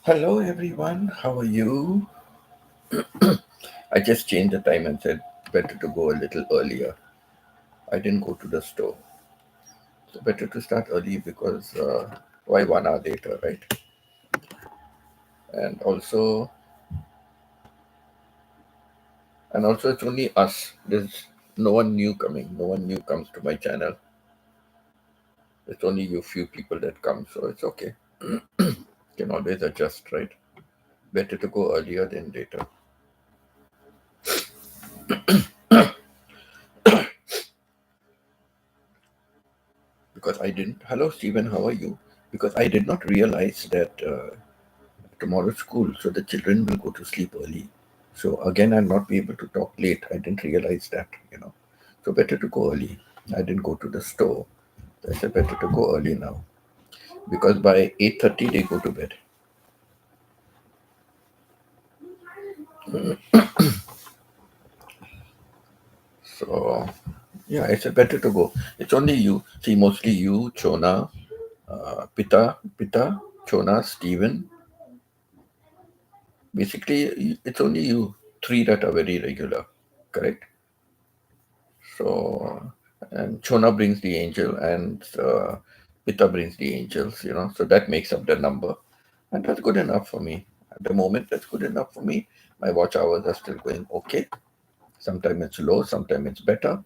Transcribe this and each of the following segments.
Hello everyone, how are you? I just changed the time and said better to go a little earlier. I didn't go to the store. So better to start early because why 1 hour later, right? And also it's only us. There's no one new coming. No one new comes to my channel. It's only you few people that come, so it's okay. Can always adjust, right? Better to go earlier than later. Because I didn't. Hello Stephen, how are you? Because I did not realize that tomorrow's school, so the children will go to sleep early. So again, I'll not be able to talk late. I didn't realize that. So better to go early. I didn't go to the store. I said better to go early now because by 8:30 they go to bed. So yeah, I said better to go. It's only you. See, mostly you, Chona, Pita, Chona, Steven. Basically, it's only you three that are very regular, correct? So, and Chona brings the angel, and Pitta brings the angels. So that makes up the number. And that's good enough for me. At the moment, that's good enough for me. My watch hours are still going okay. Sometimes it's low, sometimes it's better,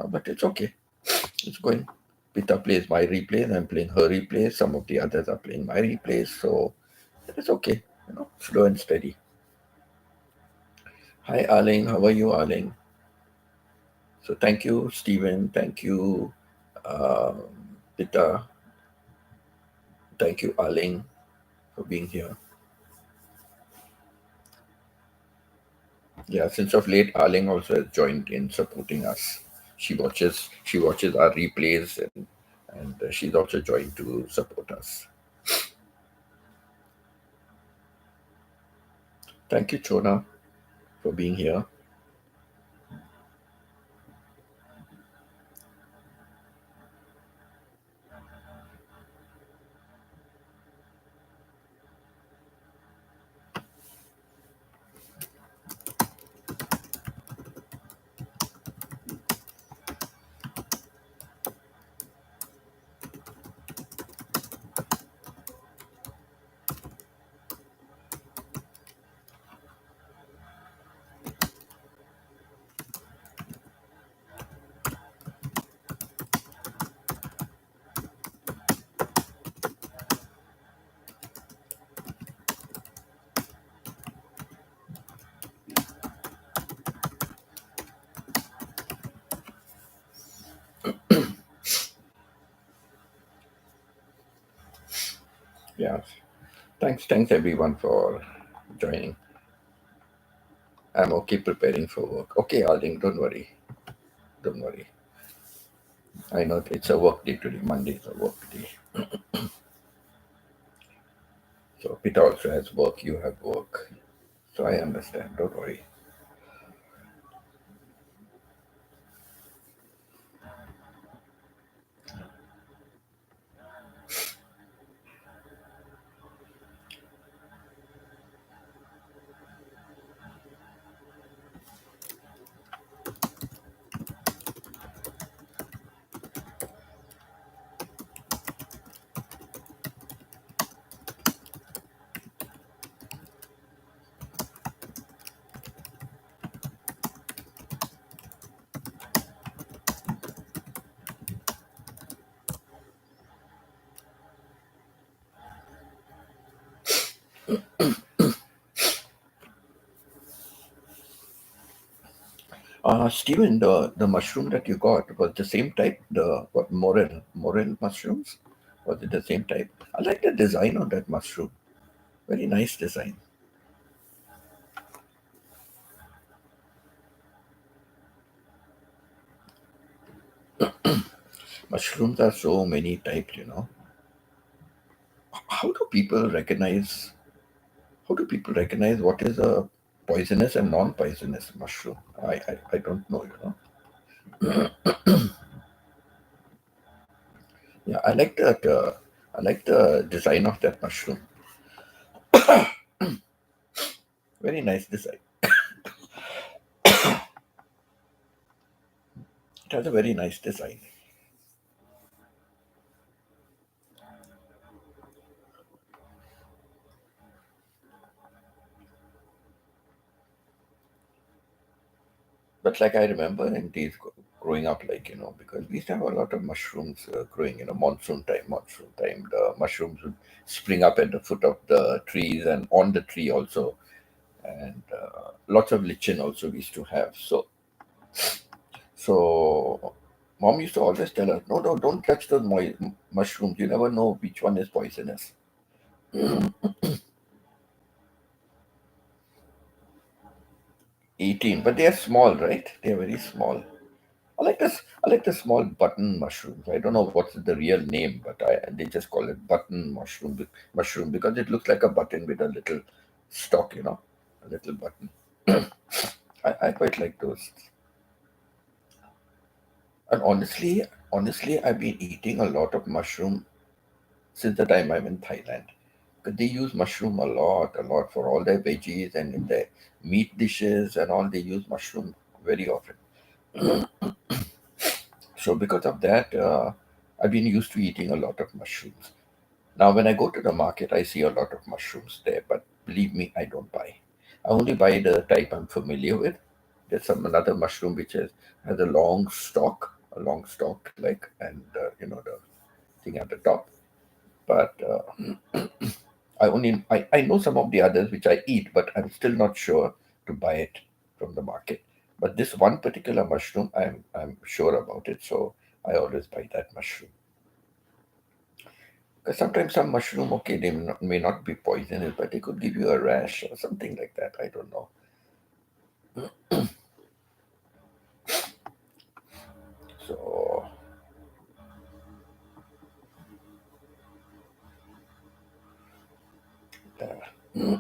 but it's okay. It's going. Pitta plays my replays, I'm playing her replays, some of the others are playing my replays, so it's okay. Slow and steady. Hi, Arling. How are you, Arling? So thank you, Stephen. Thank you, Pitta. Thank you, Arling, for being here. Yeah, since of late, Arling also has joined in supporting us. She watches our replays and she's also joined to support us. Thank you, Chona, for being here. Yeah, thanks everyone for joining. I'm okay preparing for work. Okay, Arling, don't worry. I know it's a work day today. Monday is a work day. So Peter also has work. You have work. So I understand. Don't worry. Steven, the mushroom that you got was the same type. The what morel mushrooms? Was it the same type? I like the design on that mushroom. Very nice design. Mushrooms are so many types. How do people recognize? How do people recognize what is a poisonous and non-poisonous mushroom? I don't know. Yeah, I like that. I like the design of that mushroom. Very nice design. It has a very nice design. But like I remember in these growing up, like, because we used to have a lot of mushrooms growing, monsoon time, the mushrooms would spring up at the foot of the trees and on the tree also. And lots of lichen also we used to have. So mom used to always tell us, no, no, don't touch those mushrooms. You never know which one is poisonous. 18, but they are small, right? They are very small. I like this. I like the small button mushrooms. I don't know what's the real name, but they just call it button mushroom because it looks like a button with a little stalk, a little button. I quite like those. And honestly, I've been eating a lot of mushroom since the time I'm in Thailand. Because they use mushroom a lot for all their veggies and in their meat dishes and all. They use mushroom very often. So because of that, I've been used to eating a lot of mushrooms. Now, when I go to the market, I see a lot of mushrooms there, but believe me, I don't buy. I only buy the type I'm familiar with. There's some another mushroom which has a long stalk, like, and the thing at the top. But I know some of the others which I eat, but I'm still not sure to buy it from the market. But this one particular mushroom, I'm sure about it, so I always buy that mushroom. Because sometimes some mushroom, okay, they may not be poisonous, but they could give you a rash or something like that. I don't know. So, uh,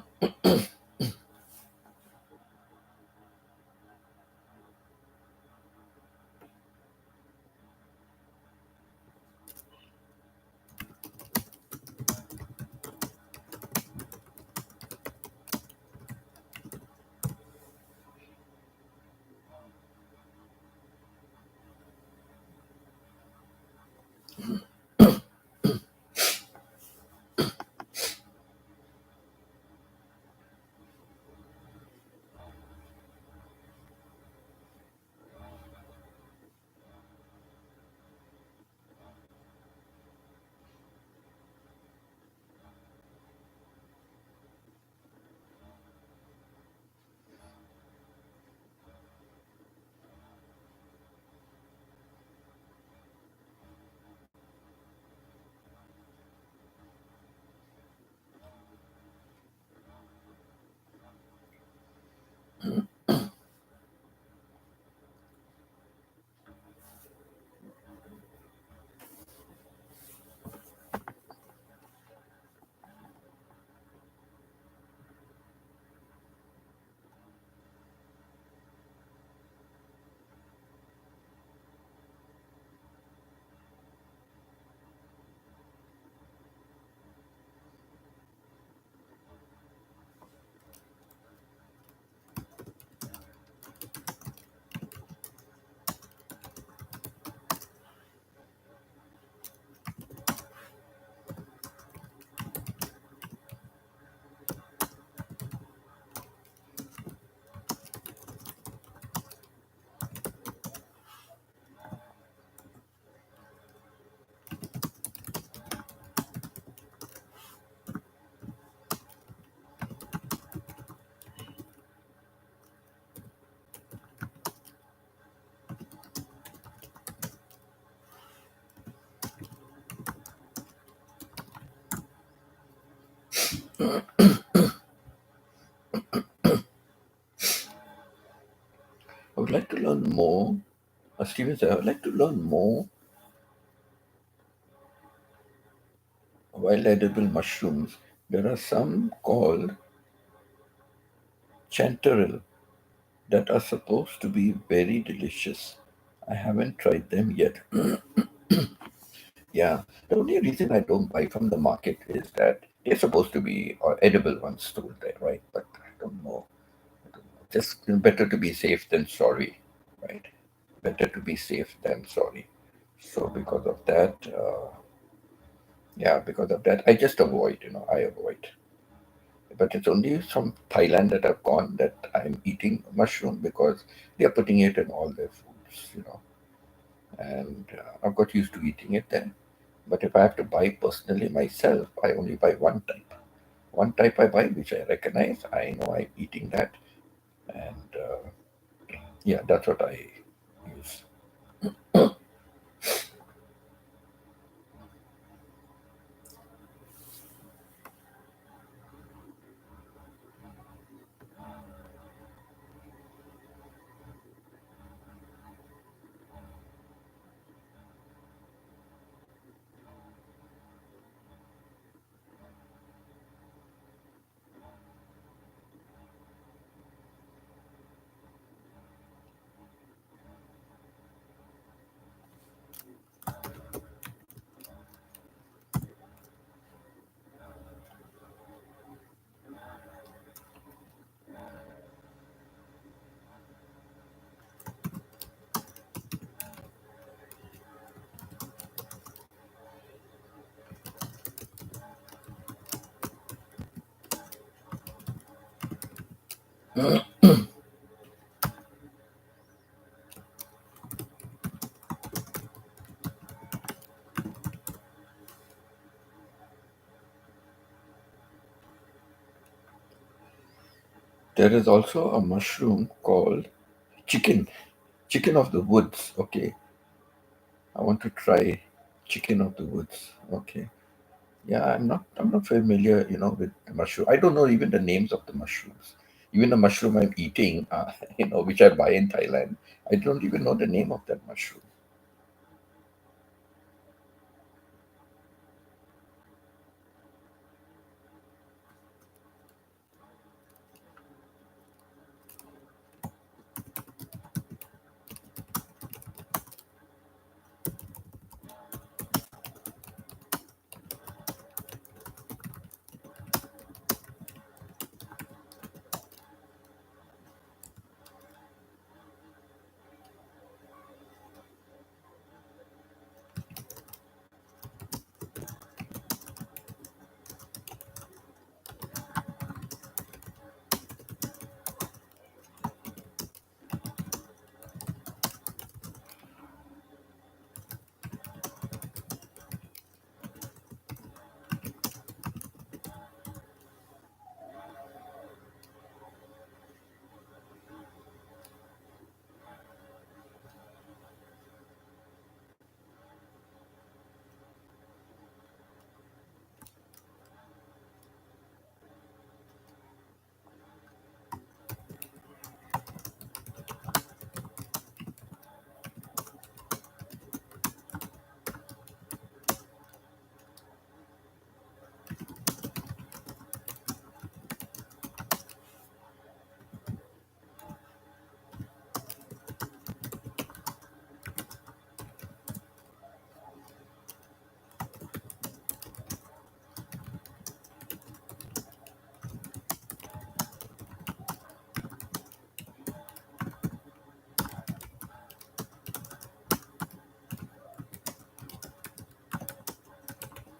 I would like to learn more. Steven said, I would like to learn more wild edible mushrooms. There are some called chanterelle that are supposed to be very delicious. I haven't tried them yet. Yeah, the only reason I don't buy from the market is that they're supposed to be edible ones too, there, right? But I don't know. Just better to be safe than sorry, right? Better to be safe than sorry. So because of that, yeah, because of that, I just avoid. I avoid. But it's only from Thailand that I've gone that I'm eating mushroom because they are putting it in all their foods. And I've got used to eating it then. But if I have to buy personally myself, I only buy one type. One type I buy, which I recognize. I know I'm eating that, and yeah, that's what I use. There is also a mushroom called chicken, chicken of the woods. Okay, I want to try chicken of the woods. Okay, yeah, I'm not familiar, with the mushroom. I don't know even the names of the mushrooms. Even the mushroom I'm eating, which I buy in Thailand, I don't even know the name of that mushroom.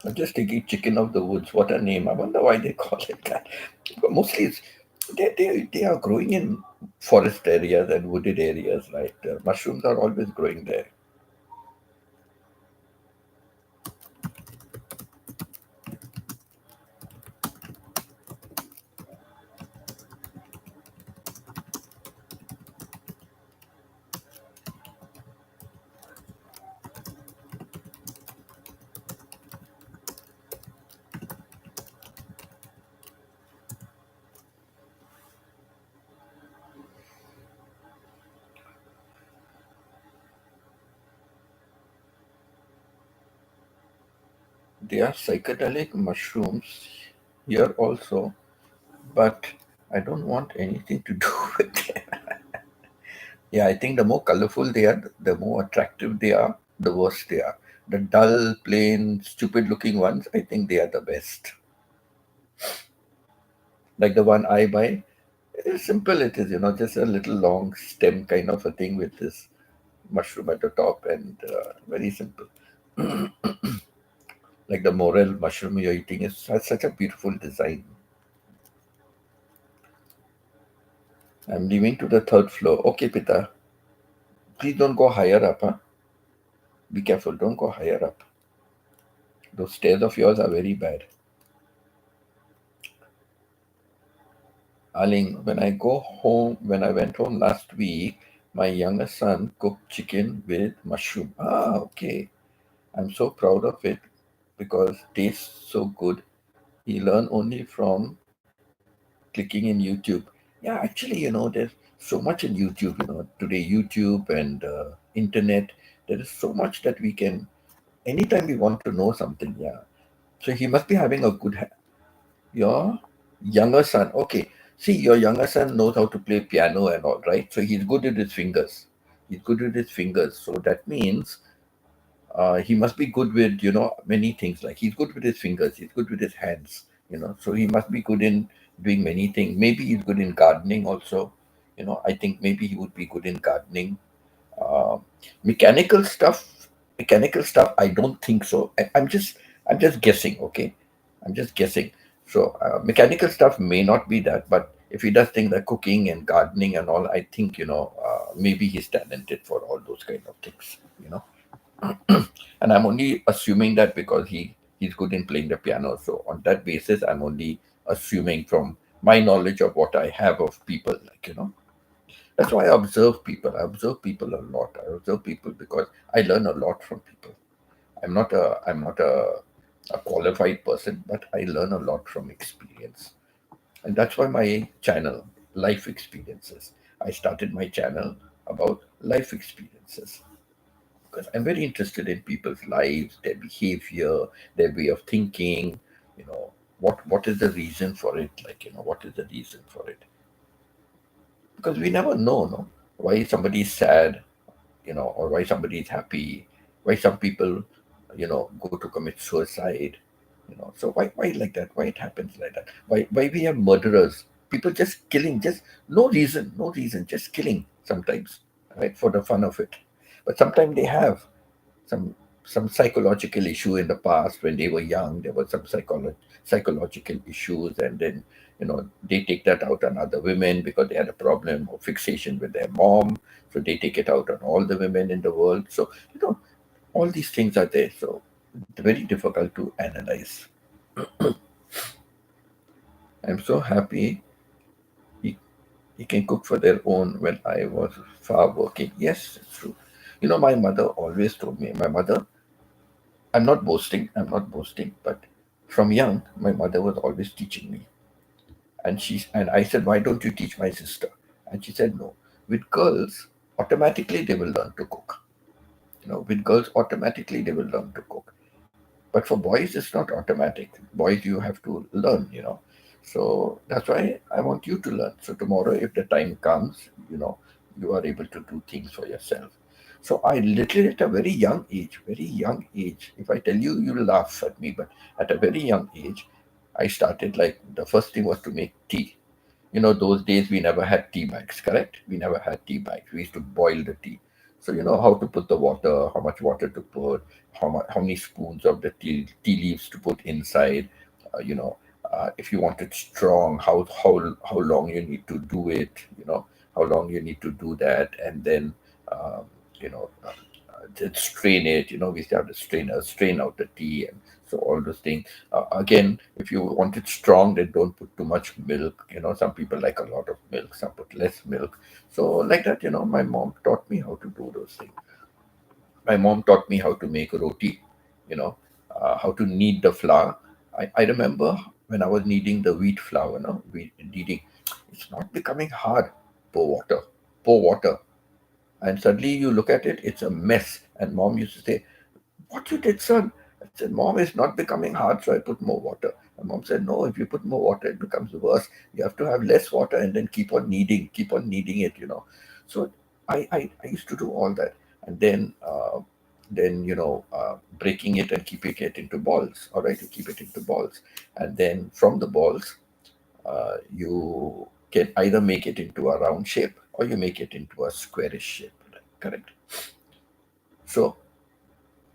I'm just thinking chicken of the woods. What a name! I wonder why they call it that. But mostly, they are growing in forest areas and wooded areas, right? Mushrooms are always growing there. They are psychedelic mushrooms here also, but I don't want anything to do with it. Yeah, I think the more colorful they are, the more attractive they are, the worse they are. The dull, plain, stupid looking ones, I think they are the best. Like the one I buy, It's simple it is, just a little long stem kind of a thing with this mushroom at the top, and very simple. Like the morel mushroom you're eating has such a beautiful design. I'm leaving to the third floor. Okay, Pita, please don't go higher up, huh? Be careful, don't go higher up. Those stairs of yours are very bad. Aling, when I went home last week, my younger son cooked chicken with mushroom. Ah, okay. I'm so proud of it because it tastes so good. He learned only from clicking in YouTube. Yeah, actually, there's so much in YouTube, today, YouTube and internet. There is so much that we can, anytime we want to know something, yeah. So he must be having a good, your younger son. Okay. See, your younger son knows how to play piano and all, right? So he's good with his fingers. He's good with his fingers. So that means he must be good with many things, like he's good with his fingers, he's good with his hands, so he must be good in doing many things. Maybe he's good in gardening also. I think maybe he would be good in gardening. uh, mechanical stuff mechanical stuff, I don't think so. I'm just guessing, okay? I'm just guessing. So mechanical stuff may not be that, but if he does things like cooking and gardening and all, I think maybe he's talented for all those kind of things. And I'm only assuming that because he's good in playing the piano. So on that basis, I'm only assuming from my knowledge of what I have of people, that's why I observe people. I observe people a lot. I observe people because I learn a lot from people. I'm not a qualified person, but I learn a lot from experience. And that's why my channel, Life Experiences. I started my channel about life experiences because I'm very interested in people's lives, their behavior, their way of thinking. You know, what is the reason for it? What is the reason for it? Because we never know, no, why somebody is sad, or why somebody is happy, why some people, go to commit suicide, So why like that? Why it happens like that? Why we have murderers? People just killing, just no reason, just killing sometimes, right, for the fun of it. But sometimes they have some some psychological issue in the past when they were young. There were some psychological issues, and then they take that out on other women because they had a problem or fixation with their mom. So they take it out on all the women in the world. So all these things are there. So it's very difficult to analyze. I'm so happy he, he can cook for their own when I was far working. Yes, it's true. My mother always told me. My mother, I'm not boasting. I'm not boasting. But from young, my mother was always teaching me. And I said, why don't you teach my sister? And she said, no. With girls, automatically they will learn to cook. With girls, automatically they will learn to cook. But for boys, it's not automatic. Boys, you have to learn. So that's why I want you to learn. So tomorrow, if the time comes, you are able to do things for yourself. So I literally, at a very young age, if I tell you, you'll laugh at me, but at a very young age, I started, like, the first thing was to make tea. Those days we never had tea bags, correct? We never had tea bags. We used to boil the tea. So you know how to put the water, how much water to put, how many spoons of the tea leaves to put inside. If you want it strong, how long you need to do it. How long you need to do that, and then um, you know just strain it. We used to have the strainer, strain out the tea, and so all those things. Again, if you want it strong, then don't put too much milk. Some people like a lot of milk, some put less milk. So like that, my mom taught me how to do those things. My mom taught me how to make roti, how to knead the flour. I remember when I was kneading the wheat flour, kneading, it's not becoming hard. Pour water, pour water. And suddenly you look at it, it's a mess. And mom used to say, what you did, son? I said, Mom, it's not becoming hard, so I put more water. And mom said, no, if you put more water, it becomes worse. You have to have less water and then keep on kneading it. So I used to do all that. And then breaking it and keeping it into balls. All right, you keep it into balls. And then from the balls, you can either make it into a round shape or you make it into a squarish shape. Correct. So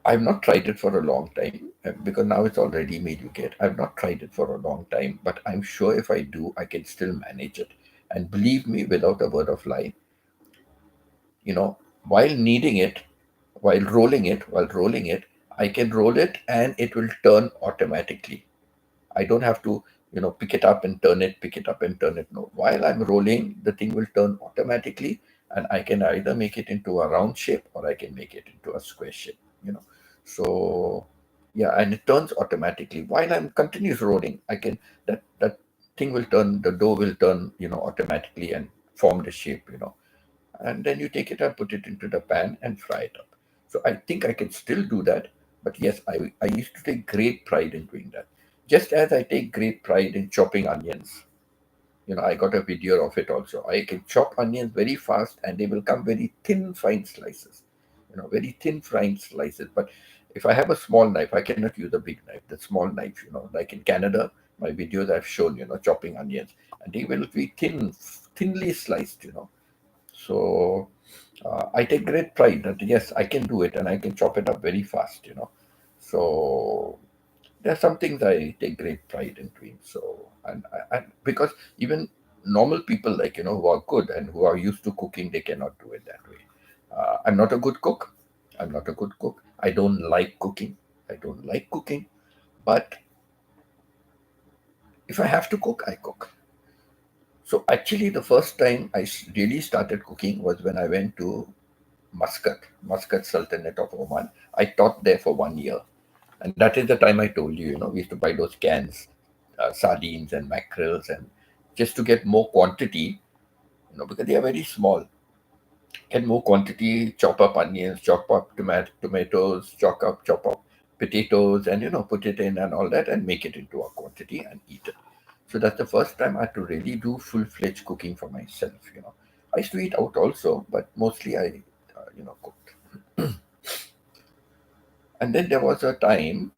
I've not tried it for a long time because now it's all ready made you get. I've not tried it for a long time, but I'm sure if I do, I can still manage it. And believe me, without a word of lie, you know, while kneading it, while rolling it, I can roll it and it will turn automatically. I don't have to, pick it up and turn it, pick it up and turn it. No, while I'm rolling, the thing will turn automatically, and I can either make it into a round shape or I can make it into a square shape. You know, so yeah, and it turns automatically while I'm continuous rolling. I can that thing will turn, the dough will turn, automatically and form the shape. And then you take it and put it into the pan and fry it up. So I think I can still do that. But yes, I used to take great pride in doing that. Just as I take great pride in chopping onions. I got a video of it also. I can chop onions very fast and they will come very thin, fine slices. Very thin, fine slices. But if I have a small knife, I cannot use a big knife. The small knife, like in Canada, my videos I've shown, chopping onions. And they will be thinly sliced. So I take great pride that yes, I can do it and I can chop it up very fast. So there are some things I take great pride in doing. So and because even normal people like who are good and who are used to cooking, they cannot do it that way. I'm not a good cook. I'm not a good cook. I don't like cooking. I don't like cooking. But if I have to cook, I cook. So actually, the first time I really started cooking was when I went to Muscat Sultanate of Oman. I taught there for 1 year. And that is the time I told you, we used to buy those cans, sardines and mackerels, and just to get more quantity, because they are very small. Get more quantity, chop up onions, chop up tomatoes, chop up potatoes, and, put it in and all that and make it into a quantity and eat it. So that's the first time I had to really do full-fledged cooking for myself. I used to eat out also, but mostly cooked. And then there was a time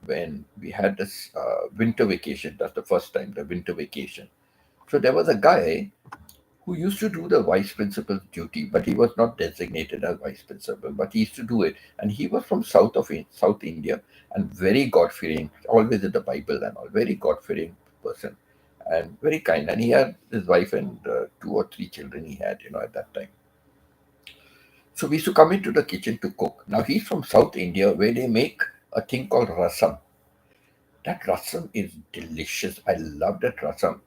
when we had this winter vacation. That's the first time, the winter vacation. So there was a guy who used to do the vice principal's duty, but he was not designated as vice principal, but he used to do it. And he was from South India and very God-fearing, always in the Bible and all, very God-fearing person and very kind. And he had his wife and 2 or 3 children he had, at that time. So we used to come into the kitchen to cook. Now he's from South India where they make a thing called rasam. That rasam is delicious. I love that rasam.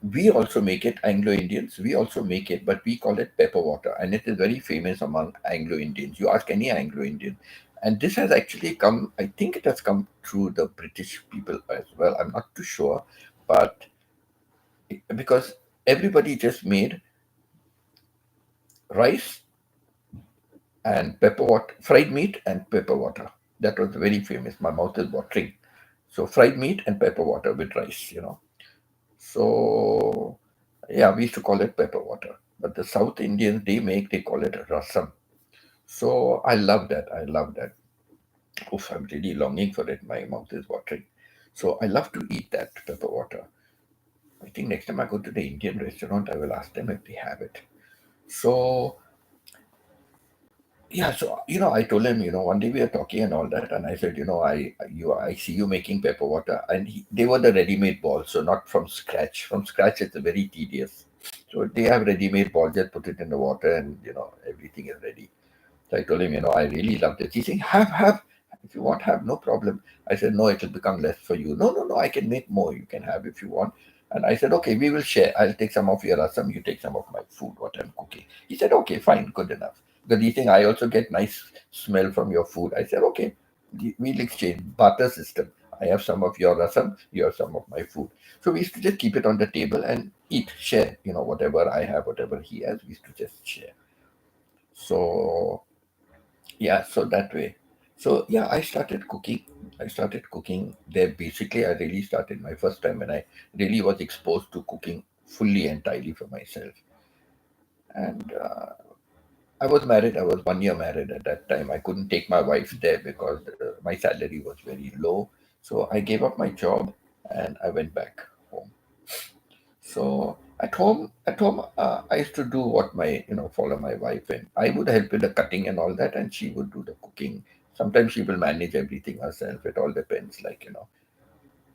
We also make it, Anglo Indians, we also make it, but we call it pepper water. And it is very famous among Anglo Indians. You ask any Anglo Indian. And this has actually come, I think it has come through the British people as well. I'm not too sure. But because everybody just made rice and pepper water, fried meat and pepper water. That was very famous. My mouth is watering. So fried meat and pepper water with rice. So yeah, we used to call it pepper water. But the South Indians they call it rasam. So I love that. I love that. Oof, I'm really longing for it. My mouth is watering. So I love to eat that pepper water. I think next time I go to the Indian restaurant, I will ask them if they have it. So yeah, so I told him, one day we were talking and all that, and I said, I see you making pepper water, and they were the ready-made balls, so not from scratch. From scratch, it's very tedious. So they have ready-made balls, just put it in the water, and everything is ready. So I told him, I really love this. He said, have. If you want, have, no problem. I said, no, it will become less for you. No, no, no, I can make more. You can have if you want. And I said, okay, we will share. I'll take some of your rasam, you take some of my food, what I'm cooking. He said, okay, fine, good enough. Because he think I also get nice smell from your food. I said, okay, we'll exchange. Barter system. I have some of your rasam, you have some of my food. So we used to just keep it on the table and eat, share, whatever I have, whatever he has, we used to just share. So yeah, so that way. So yeah, I started cooking there. Basically, I really started my first time when I really was exposed to cooking fully entirely for myself. And I was married. I was 1 year married at that time. I couldn't take my wife there because my salary was very low. So I gave up my job and I went back home. So at home, I used to do what my, follow my wife, and I would help with the cutting and all that, and she would do the cooking. Sometimes she will manage everything herself. It all depends,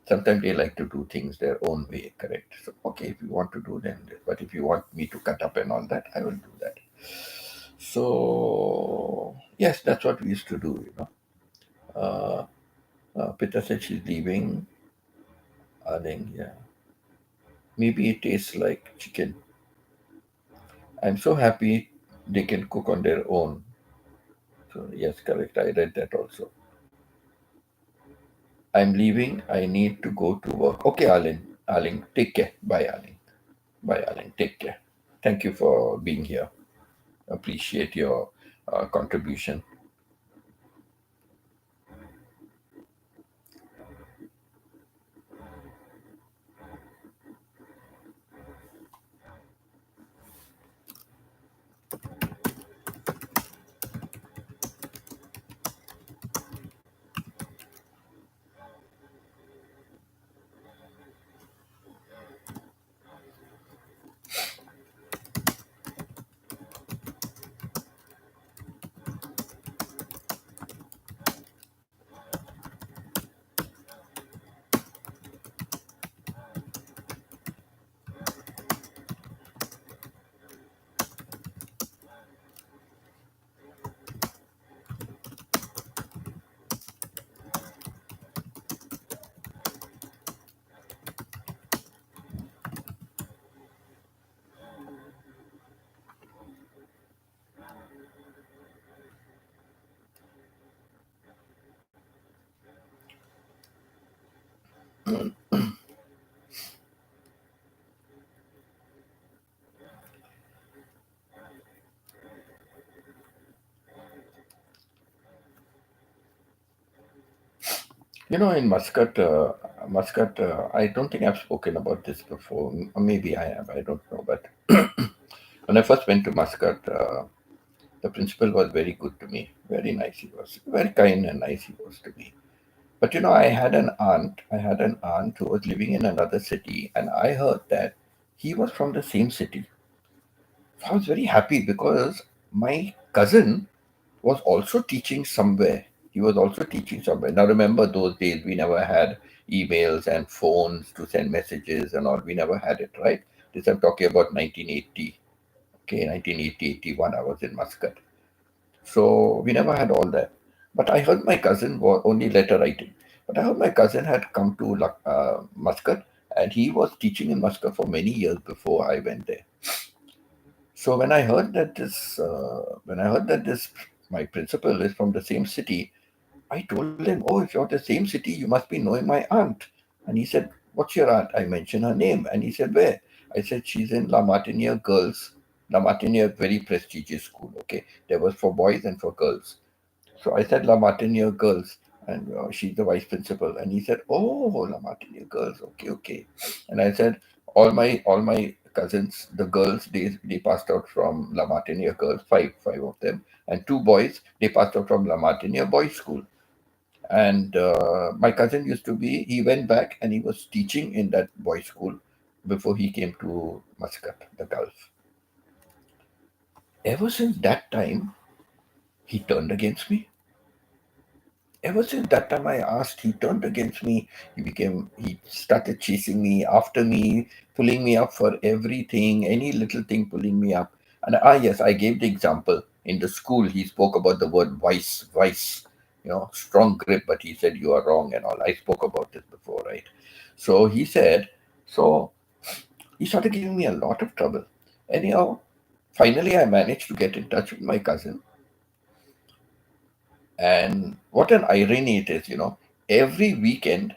sometimes they like to do things their own way, correct? So, okay, if you want to do then, but if you want me to cut up and all that, I will do that. So, yes, that's what we used to do. Uh, Peter said she's leaving. I think, yeah. Maybe it tastes like chicken. I'm so happy they can cook on their own. So, yes, correct. I read that also. I'm leaving. I need to go to work. Okay, Alin. Alin, take care. Bye, Alin. Bye, Alin. Take care. Thank you for being here. Appreciate your contribution. In Muscat, I don't think I've spoken about this before. Maybe I have. I don't know. But when I first went to Muscat, the principal was very good to me. Very nice he was. Very kind and nice he was to me. But I had an aunt. I had an aunt who was living in another city, and I heard that he was from the same city. So I was very happy because my cousin was also teaching somewhere. He was also teaching somewhere. Now remember those days we never had emails and phones to send messages and all. We never had it, right? This I'm talking about 1980. Okay, 1980, 81. I was in Muscat. So we never had all that. But I heard my cousin was only letter writing. But I heard my cousin had come to Muscat, and he was teaching in Muscat for many years before I went there. So when I heard that this my principal is from the same city, I told him, "Oh, if you're the same city, you must be knowing my aunt." And he said, "What's your aunt?" I mentioned her name, and he said, "Where?" I said, "She's in La Martiniere Girls, La Martiniere, very prestigious school. Okay, there was for boys and for girls." So I said La Martiniere Girls, and she's the vice principal. And he said, "Oh, La Martiniere Girls. Okay, okay." And I said, "All my cousins, the girls, they passed out from La Martiniere Girls, five of them, and two boys, they passed out from La Martiniere Boys School." And my cousin used to be. He went back and he was teaching in that boys' school before he came to Muscat, the Gulf. Ever since that time, he turned against me. Ever since that time I asked, he turned against me. He started chasing me, after me, pulling me up for everything, any little thing pulling me up. And yes, I gave the example. In the school, he spoke about the word vice, strong grip, but he said you are wrong and all. I spoke about this before, right? So he said, so he started giving me a lot of trouble. Anyhow, finally I managed to get in touch with my cousin. And what an irony it is, every weekend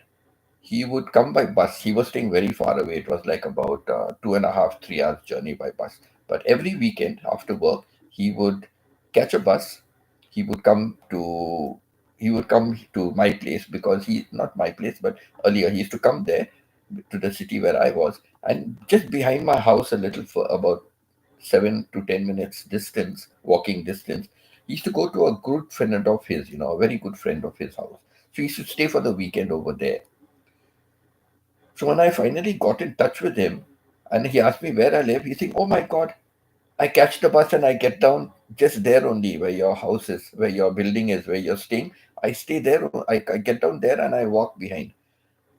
he would come by bus. He was staying very far away. It was like about 2.5, 3 hours journey by bus. But every weekend after work, he would catch a bus. He would come to my place, because he not my place, but earlier he used to come there to the city where I was, and just behind my house, a little for about 7 to 10 minutes distance, walking distance. He used to go to a good friend of his, a very good friend of his house. So he used to stay for the weekend over there. So when I finally got in touch with him, And he asked me where I live. He said, "Oh my God, I catch the bus and I get down just there only where your house is, where your building is, where you're staying. I stay there. I get down there and I walk behind."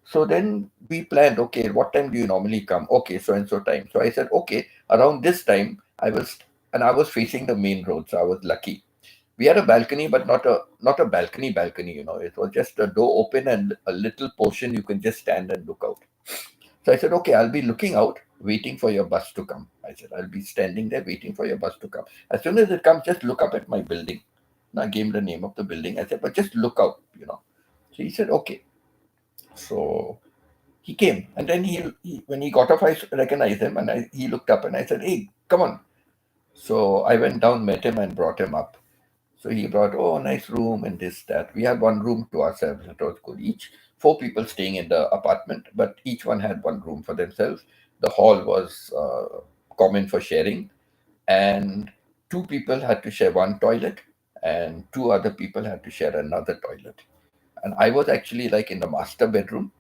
So then we planned, okay, what time do you normally come? Okay, so and so time. So I said, okay, around this time and I was facing the main road, so I was lucky. We had a balcony, but not a balcony. It was just a door open and a little portion you can just stand and look out. So I said, okay, I'll be looking out, waiting for your bus to come. I said, I'll be standing there waiting for your bus to come. As soon as it comes, just look up at my building. And I gave him the name of the building. I said, but just look out. So he said, okay. So he came, and then he when he got off, I recognized him, and he looked up, and I said, "Hey, come on." So I went down, met him, and brought him up. So he brought, oh, nice room and this, that. We had one room to ourselves. It was good. Each four people staying in the apartment, but each one had one room for themselves. The hall was common for sharing, and two people had to share one toilet, and two other people had to share another toilet. And I was actually like in the master bedroom.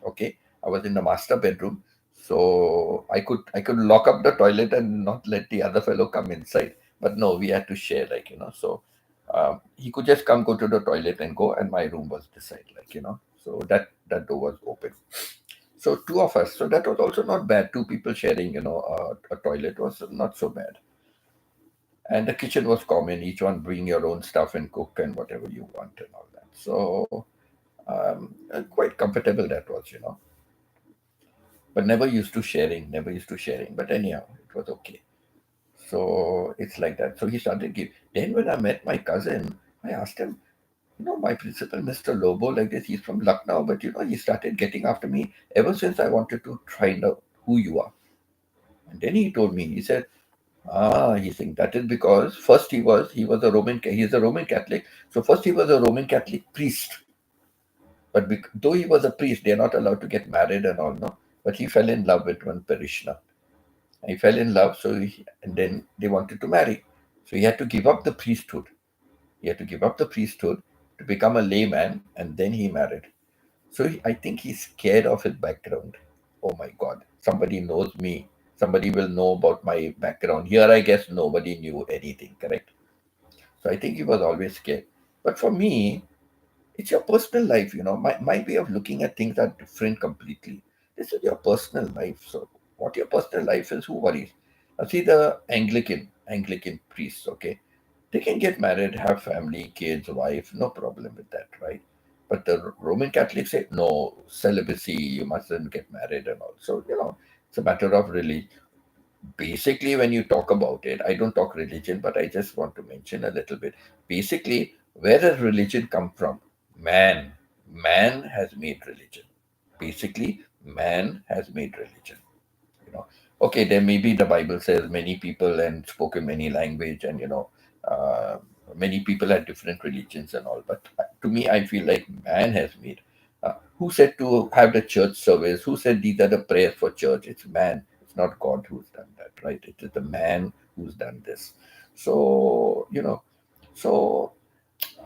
Okay, I was in the master bedroom, so I could lock up the toilet and not let the other fellow come inside. But no, we had to share, so he could just come, go to the toilet and go, and my room was this side, so that door was open. So two of us, so that was also not bad. Two people sharing, a toilet was not so bad. And the kitchen was common. Each one bring your own stuff and cook and whatever you want and all that. So quite comfortable that was. But never used to sharing. But anyhow, it was okay. So it's like that. So he started giving. Then when I met my cousin, I asked him, my principal, Mr. Lobo, like this, he's from Lucknow, but he started getting after me ever since I wanted to find out who you are. And then he told me, he said, he think that is because first he was he's a Roman Catholic. So first he was a Roman Catholic priest. But though he was a priest, they're not allowed to get married and all, no. But he fell in love with one parishioner. He fell in love, and then they wanted to marry. So he had to give up the priesthood. He had to give up the priesthood to become a layman, and then he married. So I think he's scared of his background. Oh my God, somebody knows me. Somebody will know about my background. Here, I guess nobody knew anything, correct? So I think he was always scared. But for me, it's your personal life. My way of looking at things are different completely. This is your personal life. So what your personal life is, who worries? Now see the Anglican priests, okay? They can get married, have family, kids, wife, no problem with that, right? But the Roman Catholics say no, celibacy, you mustn't get married and all. So, it's a matter of religion. Basically, when you talk about it, I don't talk religion, but I just want to mention a little bit. Basically, where does religion come from? Man. Man has made religion. Basically, man has made religion. you know okay, there maybe the Bible says many people and spoken many language, and uh, many people had different religions and all, but to me I feel like man has made. Who said to have the church service? Who said these are the prayers for church? It's man. It's not God who's done that, right? It is the man who's done this. So you know so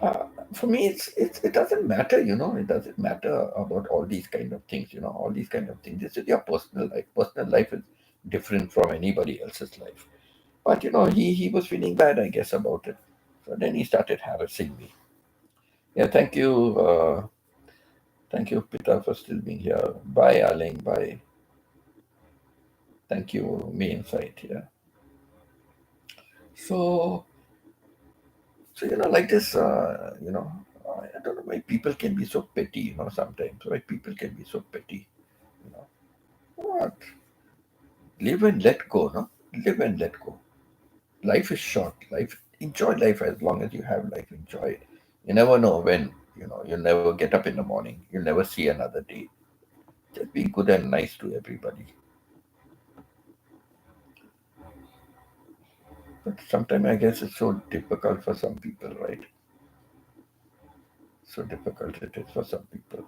uh, for me, it doesn't matter. It doesn't matter about all these kind of things. All these kind of things. This is your personal life. Personal life is different from anybody else's life. But he was feeling bad, I guess, about it. So then he started harassing me. Yeah, thank you, Pita, for still being here. Bye, Aling. Bye. Thank you, me inside. Yeah. So like this. I don't know why people can be so petty. Sometimes why people can be so petty. You know. What? Live and let go, no? Live and let go. Life is short. Enjoy life as long as you have life. Enjoy it. You never know when, you'll never get up in the morning. You'll never see another day. Just be good and nice to everybody. But sometimes I guess it's so difficult for some people, right? So difficult it is for some people.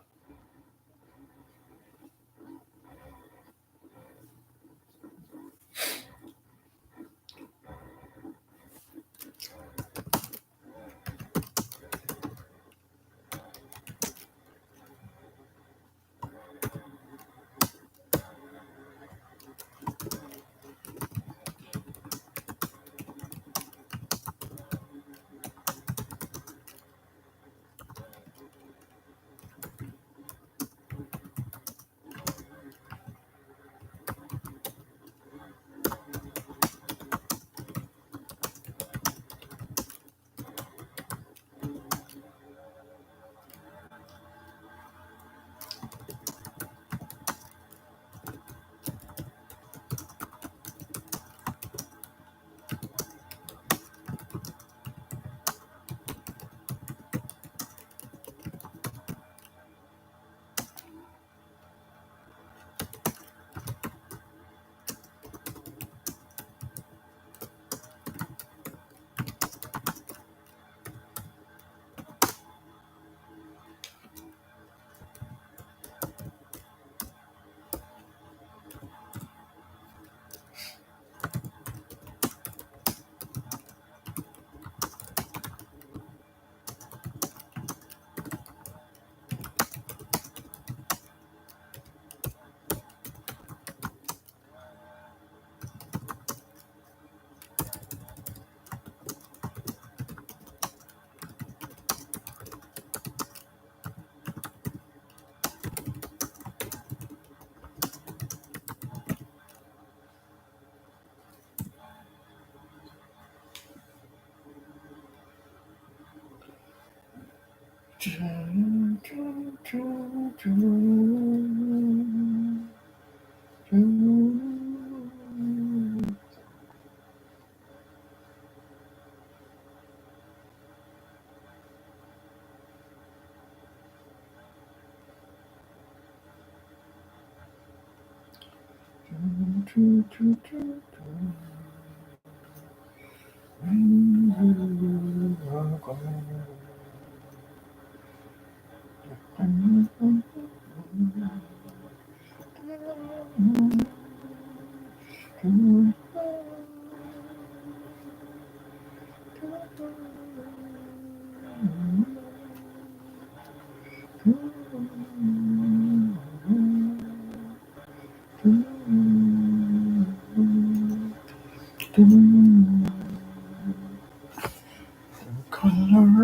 Color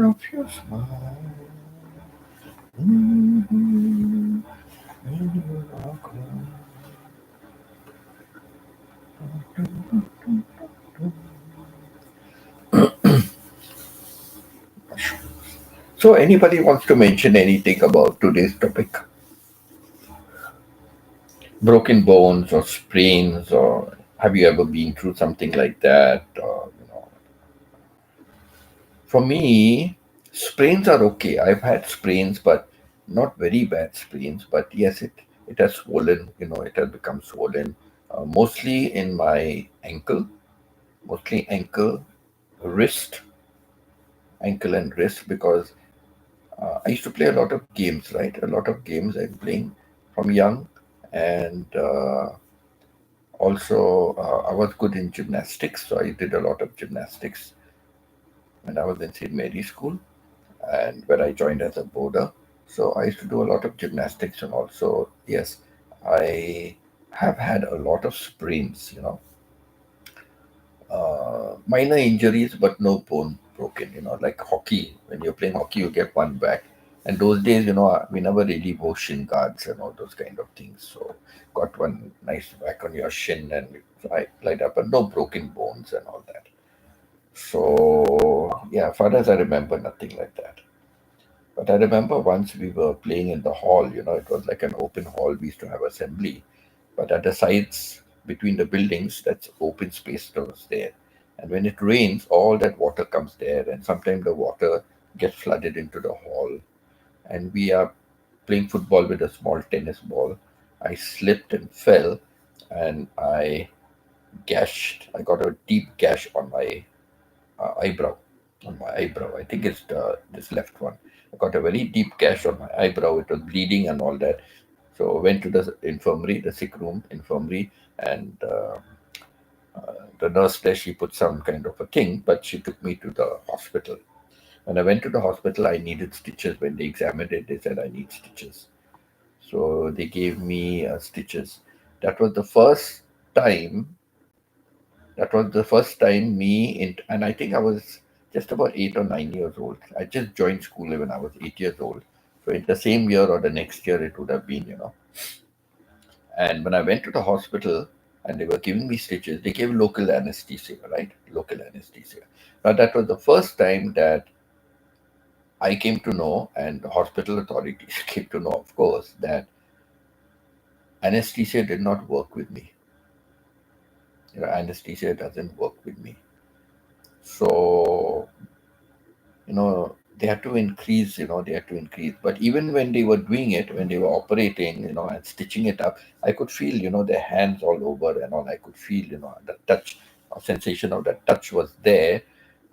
of your smile. When you are gone. So, anybody wants to mention anything about today's topic? Broken bones or sprains, or have you ever been through something like that? For me, sprains are okay. I've had sprains, but not very bad sprains. But yes, it has swollen. It has become swollen, mostly in my ankle, wrist, ankle and wrist, because I used to play a lot of games, right? A lot of games I'm playing from young, and also I was good in gymnastics, so I did a lot of gymnastics when I was in St. Mary's School, and when I joined as a boarder. So I used to do a lot of gymnastics, and also, yes, I have had a lot of sprains, minor injuries, but no bone broken, like hockey. When you're playing hockey, you get one back. And those days, we never really wore shin guards and all those kind of things. So got one nice back on your shin and I light up, but no broken bones and all that. So yeah, far as I remember, nothing like that. But I remember once we were playing in the hall, it was like an open hall. We used to have assembly, but at the sides between the buildings, that's open space that was there. And when it rains, all that water comes there, and sometimes the water gets flooded into the hall. And we are playing football with a small tennis ball. I slipped and fell, and I got a deep gash on my eyebrow. On my eyebrow, I think it's this left one. I got a very deep gash on my eyebrow. It was bleeding and all that. So I went to the infirmary, the sick room infirmary, and the nurse there, she put some kind of a thing, but she took me to the hospital. When I went to the hospital, I needed stitches. When they examined it, they said I need stitches. So they gave me stitches. That was the first time. That was the first time and I think I was just about 8 or 9 years old. I just joined school when I was 8 years old. So in the same year or the next year, it would have been. And when I went to the hospital and they were giving me stitches, they gave local anesthesia, right? Local anesthesia. Now, that was the first time that I came to know, and the hospital authorities came to know, of course, that anesthesia did not work with me. Anesthesia doesn't work with me. So, they had to increase. But even when they were doing it, when they were operating, and stitching it up, I could feel, their hands all over and all. I could feel, the touch, sensation of that touch was there.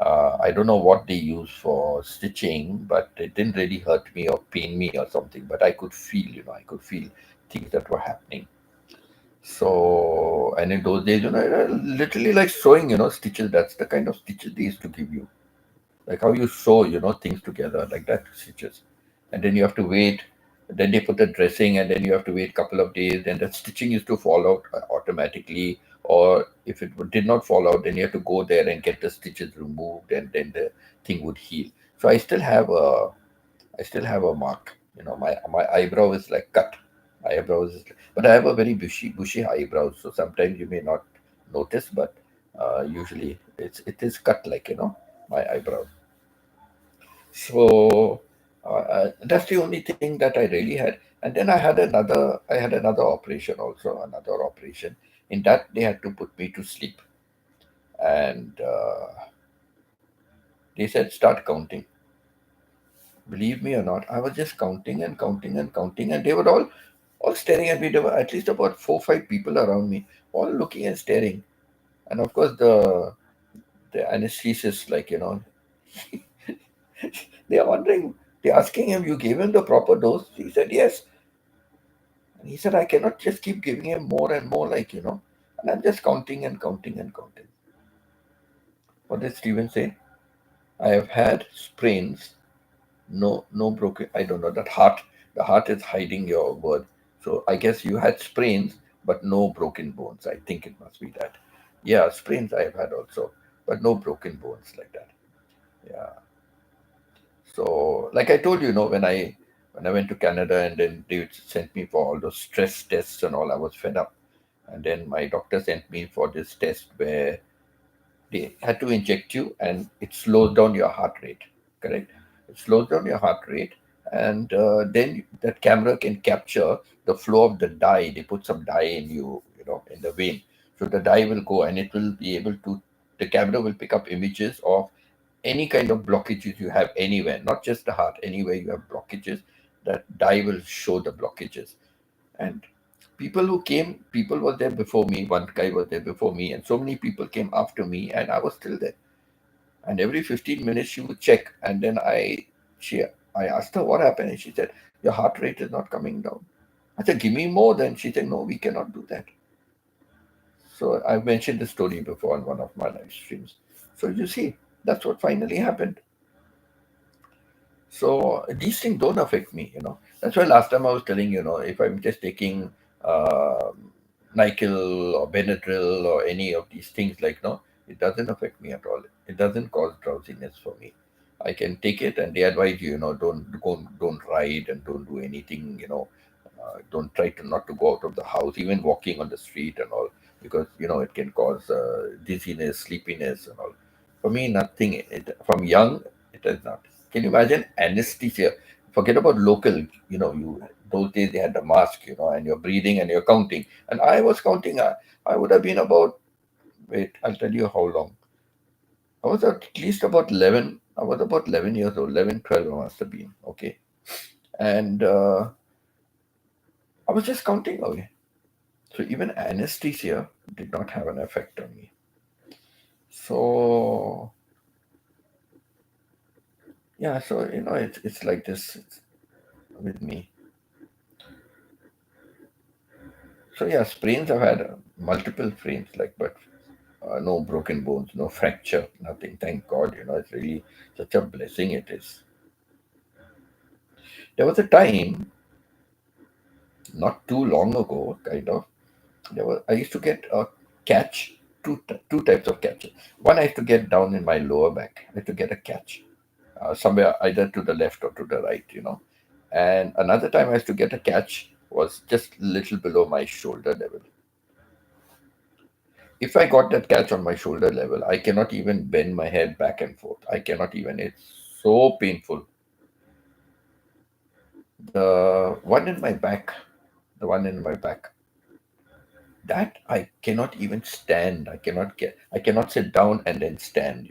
I don't know what they used for stitching, but it didn't really hurt me or pain me or something. But I could feel things that were happening. So, and in those days, literally like sewing, stitches. That's the kind of stitches they used to give you, like how you sew, things together like that, stitches. And then you have to wait. Then they put the dressing, and then you have to wait a couple of days. Then the stitching used to fall out automatically, or if it did not fall out, then you have to go there and get the stitches removed, and then the thing would heal. So I still have a mark. My eyebrow is like cut. My eyebrow is, but I have a very bushy eyebrows. So sometimes you may not notice, but usually it is cut, like my eyebrow. So That's the only thing that I really had. And then I had another operation also, another operation. In that, they had to put me to sleep, and they said start counting. Believe me or not, I was just counting and counting and counting, and they were all staring at me. There were at least about 4 5 people around me, all looking and staring. And of course, the anesthetist, like they are wondering. They're asking him, "You gave him the proper dose?" He said, "Yes." And he said, "I cannot just keep giving him more and more, And I'm just counting and counting and counting. What did Stephen say? I have had sprains, no broken. I don't know that heart. The heart is hiding your word. So I guess you had sprains, but no broken bones. I think it must be that. Yeah, sprains I have had also, but no broken bones like that. Yeah. So, like I told you, when I went to Canada and then they sent me for all those stress tests and all, I was fed up. And then my doctor sent me for this test where they had to inject you and it slows down your heart rate. Correct? It slows down your heart rate, and then that camera can capture the flow of the dye. They put some dye in you, in the vein. So the dye will go and it will be able to. The camera will pick up images of any kind of blockages you have anywhere, not just the heart, anywhere you have blockages, that dye will show the blockages. And people were there before me, one guy was there before me, and so many people came after me, and I was still there. And every 15 minutes she would check, and then she, I asked her what happened, and she said, your heart rate is not coming down. I said, give me more then. She said, no, we cannot do that. So I've mentioned the story before on one of my live streams. So you see, that's what finally happened. So these things don't affect me. That's why last time I was telling if I'm just taking uh, Nyquil or Benadryl or any of these things, it doesn't affect me at all. It doesn't cause drowsiness for me. I can take it, and they advise don't ride and don't do anything. Don't try to not to go out of the house, even walking on the street and all, because it can cause dizziness, sleepiness, and all. For me, nothing. From young, it does not. Can you imagine anesthesia? Forget about local. You those days they had the mask, and you're breathing and you're counting. And I was counting. I would have been about. Wait, I'll tell you how long. I was at least about 11. I was about 11 years old. 11, 12 I must have been. Okay, and I was just counting away. So even anesthesia did not have an effect on me. So yeah, so it's like this with me. So yeah, sprains I've had multiple sprains, but no broken bones, no fracture, nothing. Thank God, it's really such a blessing it is. There was a time, not too long ago, kind of. I used to get a catch, two types of catches. One I used to get down in my lower back. I had to get a catch somewhere either to the left or to the right. And another time I used to get a catch was just little below my shoulder level. If I got that catch on my shoulder level, I cannot even bend my head back and forth. I cannot even. It's so painful. The one in my back, the one in my back, that I cannot even stand. I cannot sit down and then stand.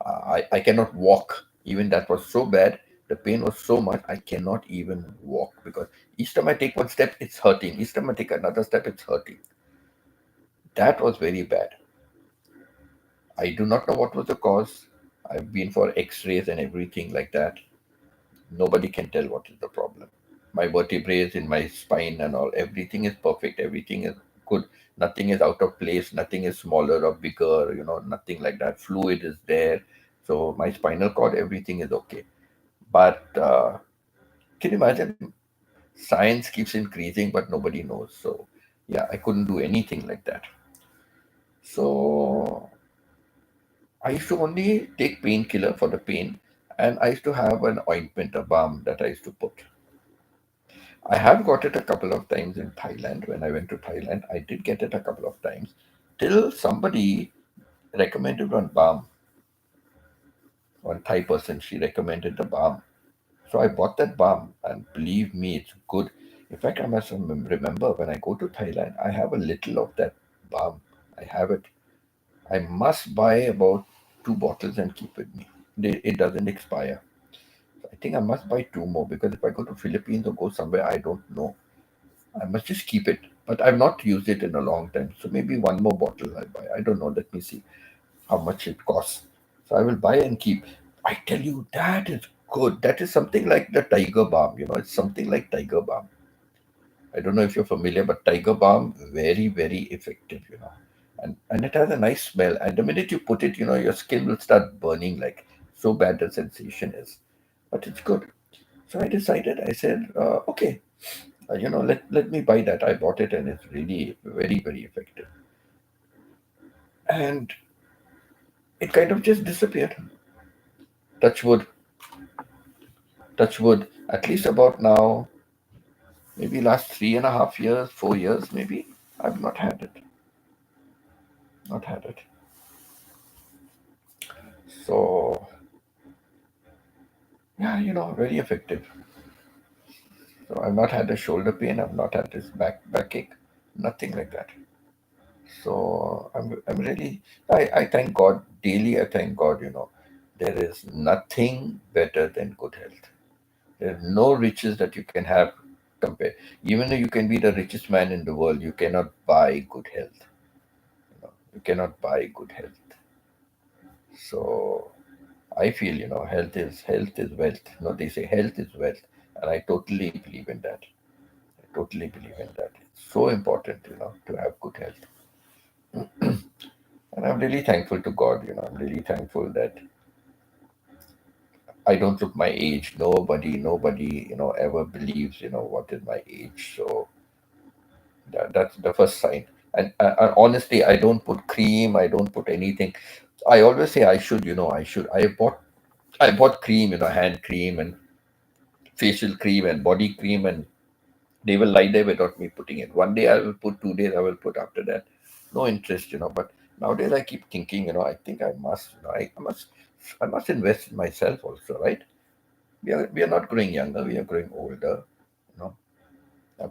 I cannot walk. Even that was so bad. The pain was so much, I cannot even walk because each time I take one step, it's hurting. Each time I take another step, it's hurting. That was very bad. I do not know what was the cause. I've been for x-rays and everything like that. Nobody can tell what is the problem. My vertebrae in my spine and all, everything is perfect. Everything is good. Nothing is out of place. Nothing is smaller or bigger. Nothing like that. Fluid is there. So my spinal cord, everything is okay. But can you imagine? Science keeps increasing, but nobody knows. So yeah, I couldn't do anything like that. So I used to only take painkiller for the pain, and I used to have an ointment, a balm that I used to put. I have got it a couple of times in Thailand. When I went to Thailand, I did get it a couple of times. Till somebody recommended one balm, one Thai person, she recommended the balm. So I bought that balm, and believe me, it's good. In fact, I must remember when I go to Thailand, I have a little of that balm. I have it. I must buy about 2 bottles and keep with me. It doesn't expire. I think I must buy 2 more because if I go to Philippines or go somewhere I don't know, I must just keep it. But I've not used it in a long time, so maybe 1 more bottle I buy. I don't know. Let me see how much it costs. So I will buy and keep. I tell you, that is good. That is something like the tiger balm. It's something like tiger balm. I don't know if you're familiar, but tiger balm very very effective. And it has a nice smell. And the minute you put it, your skin will start burning like so bad the sensation is, but it's good. So I decided. I said, okay, let me buy that. I bought it, and it's really very very effective. And it kind of just disappeared. Touch wood, touch wood. At least about now, maybe last 3.5 years, 4 years, maybe I've not had it. Not had it. So yeah, very effective. So I've not had a shoulder pain. I've not had this backache. Nothing like that. So I'm really I thank God daily. I thank God. There is nothing better than good health. There's no riches that you can have compared. Even though you can be the richest man in the world, you cannot buy good health. You cannot buy good health. So I feel health is wealth. They say health is wealth, and I totally believe in that. I totally believe in that. It's so important, to have good health. And I'm really thankful to God. I'm really thankful that I don't look my age. Nobody, ever believes, what is my age. So that's the first sign. And honestly, I don't put cream. I don't put anything. I always say I should. I should. I bought cream. Hand cream and facial cream and body cream, and they will lie there without me putting it. One day I will put. 2 days I will put. After that, no interest. But nowadays I keep thinking. I think I must. I must invest in myself also, right? We are not growing younger. We are growing older. You know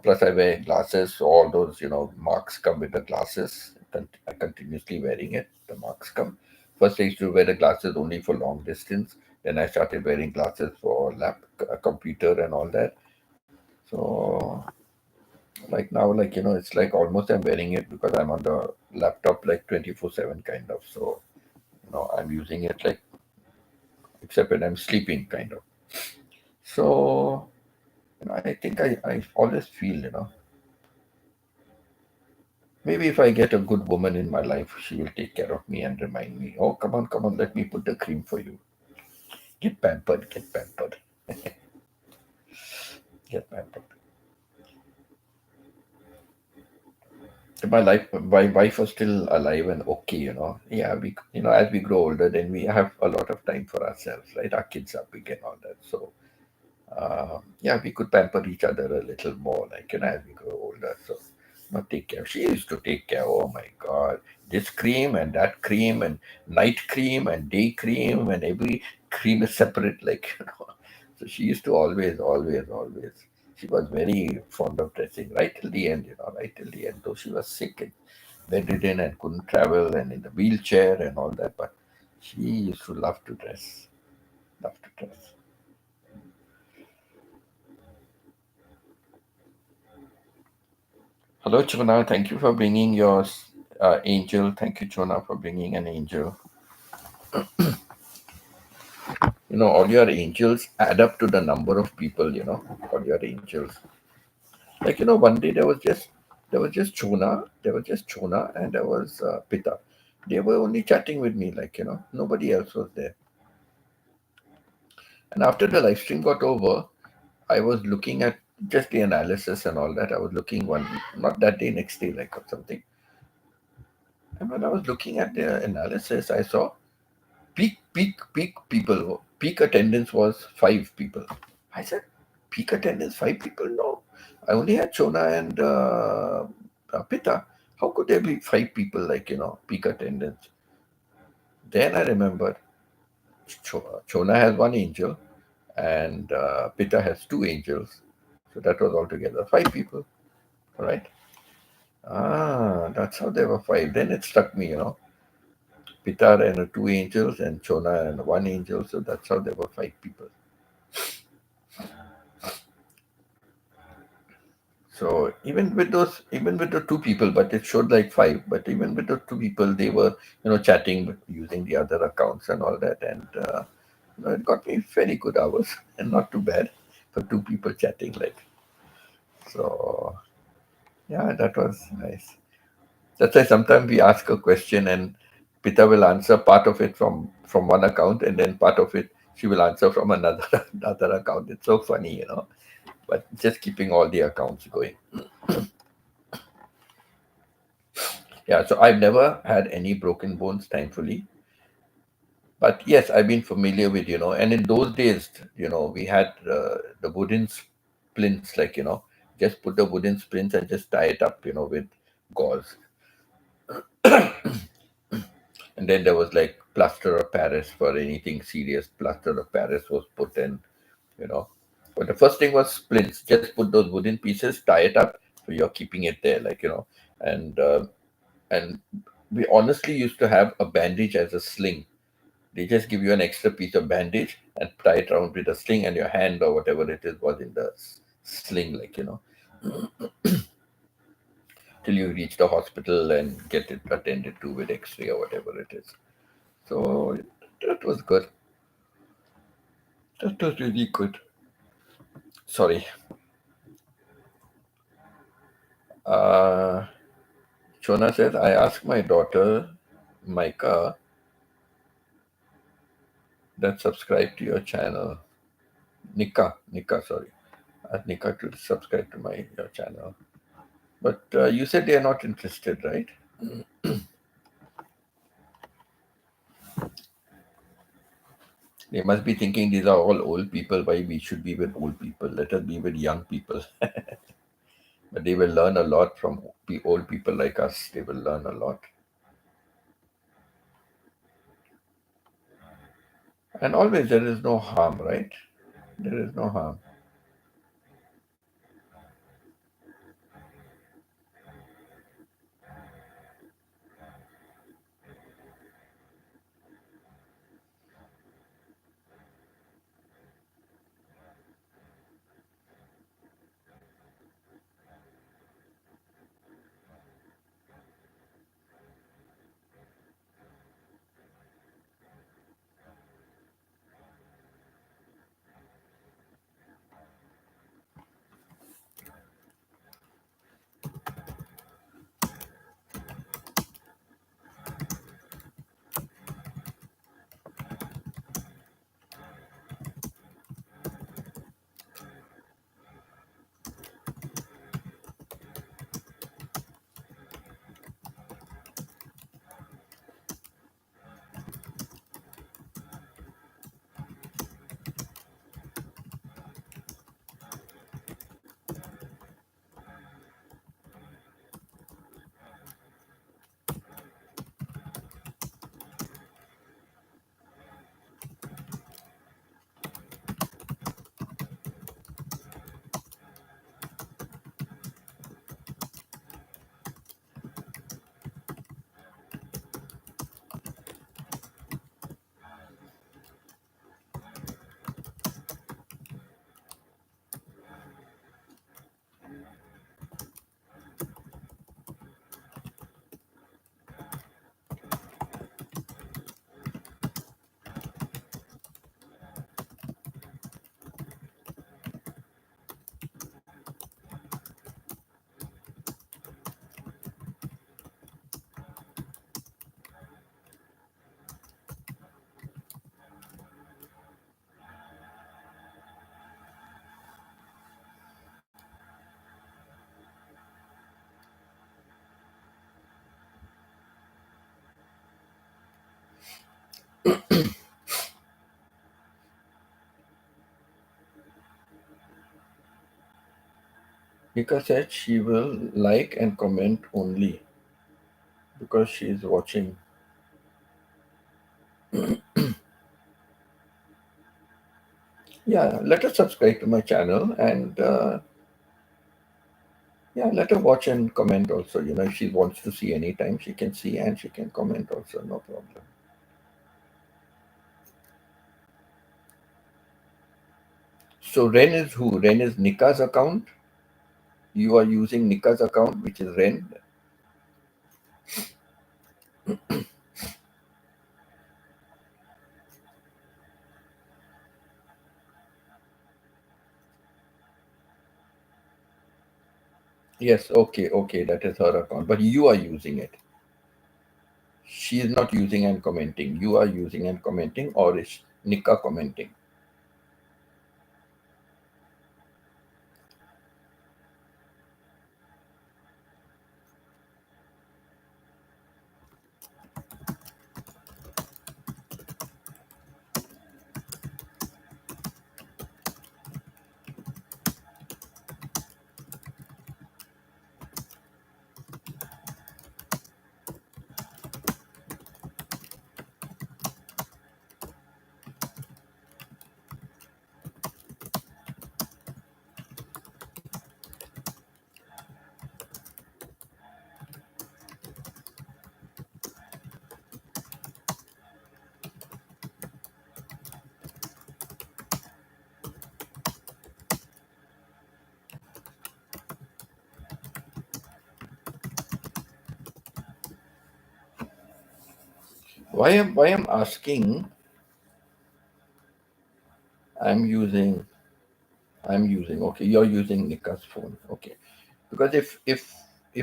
Plus, I wear glasses, so all those marks come with the glasses. I continuously wearing it. The marks come. First, I used to wear the glasses only for long distance. Then I started wearing glasses for computer and all that. So, like now, it's like almost I'm wearing it because I'm on the laptop like 24/7 kind of. So, I'm using it like except when I'm sleeping kind of. So, I think I always feel maybe if I get a good woman in my life, she will take care of me and remind me, oh, come on, let me put the cream for you. Get pampered, get pampered, get pampered. My wife was still alive and okay, Yeah, as we grow older, then we have a lot of time for ourselves, right? Our kids are big and all that. So, yeah, we could pamper each other a little more, like, as we grow older. So, not take care. She used to take care. Oh my God, this cream and that cream and night cream and day cream and every cream is separate, like, So she used to always, always, always. She was very fond of dressing right till the end, right till the end. Though she was sick and bedridden and couldn't travel and in the wheelchair and all that, but she used to love to dress, love to dress. Hello, Chona. Thank you for bringing your angel. Thank you, Chona, for bringing an angel. All your angels add up to the number of people. All your angels. Like one day there was just Chona, and there was Pita. They were only chatting with me, like nobody else was there. And after the live stream got over, I was looking at just the analysis and all that. I was looking not that day, next day, like or something. And when I was looking at the analysis, I saw peak people. Peak attendance was 5 people. I said, peak attendance 5 people? No, I only had Chona and Pita. How could there be 5 people like peak attendance? Then I remembered Chona has one angel and Pitta has two angels. So that was altogether five people, right? That's how there were five. Then it struck me, Pitta and two angels, and Chona and one angel. So that's how there were five people. So even with the two people, but it showed like five. But even with the two people, they were, chatting using the other accounts and all that, and it got me very good hours, and not too bad for two people chatting like. So yeah, that was nice. That's why sometimes we ask a question and Pita will answer part of it from one account, and then part of it she will answer from another another account. It's so funny. But just keeping all the accounts going. Yeah, so I've never had any broken bones, thankfully. But yes, I've been familiar with, and in those days, we had the wooden splints, like, just put the wooden splints and just tie it up, with gauze. And then there was like plaster of Paris for anything serious. Plaster of Paris was put in, you know. But the first thing was splints. Just put those wooden pieces, tie it up, so you're keeping it there, like, and we honestly used to have a bandage as a sling. They just give you an extra piece of bandage and tie it around with a sling, and your hand or whatever it is was in the sling, like, till you reach the hospital and get it attended to with X-ray or whatever it is. So that was good. That was really good. Sorry. Uh, Shona says, I asked my daughter, Micah, that subscribe to your channel. Nika, sorry. I asked Nika to subscribe to your channel. But you said they are not interested, right? They must be thinking these are all old people. Why we should be with old people? Let us be with young people. But they will learn a lot from old people like us. They will learn a lot. And always there is no harm, right? There is no harm. Nika said she will like and comment only because she is watching. Yeah, let her subscribe to my channel, and yeah, let her watch and comment also. If she wants to see anytime, she can see and she can comment also, no problem. So Ren is who? Ren is Nika's account. You are using Nika's account, which is Ren. Yes, okay, okay, that is her account. But you are using it. She is not using and commenting. You are using and commenting, or is Nika commenting? Why I'm asking? I'm using I'm using, okay, you're using Nika's phone. Okay. Because if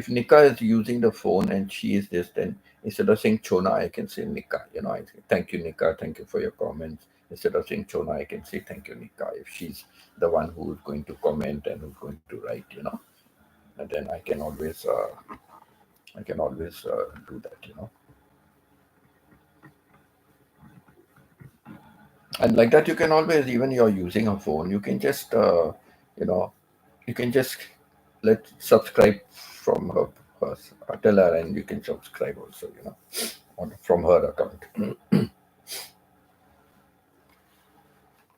Nika is using the phone and she is this, then instead of saying Chona, I can say Nika. I say, thank you, Nika, thank you for your comments. Instead of saying Chona, I can say thank you, Nika, if she's the one who is going to comment and who's going to write. And then I can always do that. And like that, you can always, even you're using a phone, you can just you know you can just let subscribe from her tell her, and you can subscribe also, from her account.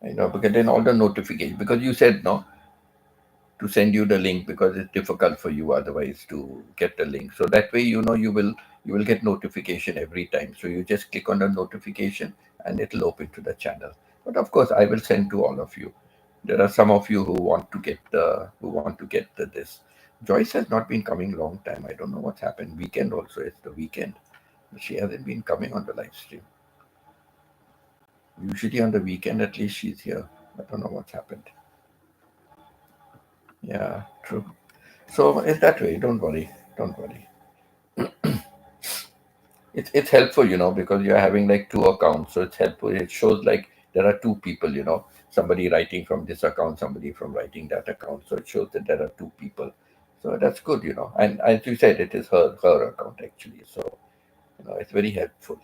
Because then all the notification, because you said no to send you the link, because it's difficult for you otherwise to get the link. So that way, you will get notification every time. So you just click on the notification and it'll open to the channel. But of course, I will send to all of you. There are some of you who want to get this. Joyce has not been coming long time. I don't know what's happened. Weekend also, it's the weekend. She hasn't been coming on the live stream. Usually on the weekend, at least she's here. I don't know what's happened. Yeah, true. So it's that way. Don't worry. Don't worry. It's helpful, because you're having like two accounts. So it's helpful. It shows like there are two people, somebody writing from this account, somebody from writing that account. So it shows that there are two people. So that's good. And as you said, it is her account actually. So it's very helpful.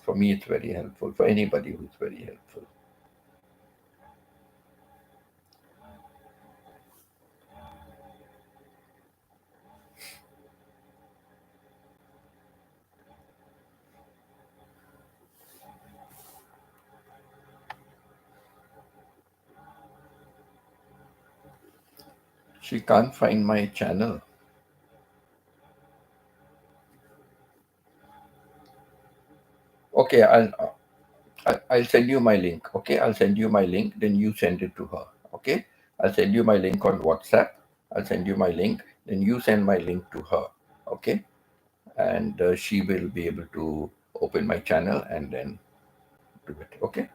For me, it's very helpful. For anybody who's very helpful. She can't find my channel. Okay, I'll send you my link. Okay, I'll send you my link. Then you send it to her. Okay, I'll send you my link on WhatsApp. I'll send you my link. Then you send my link to her. Okay, and she will be able to open my channel and then do it. Okay.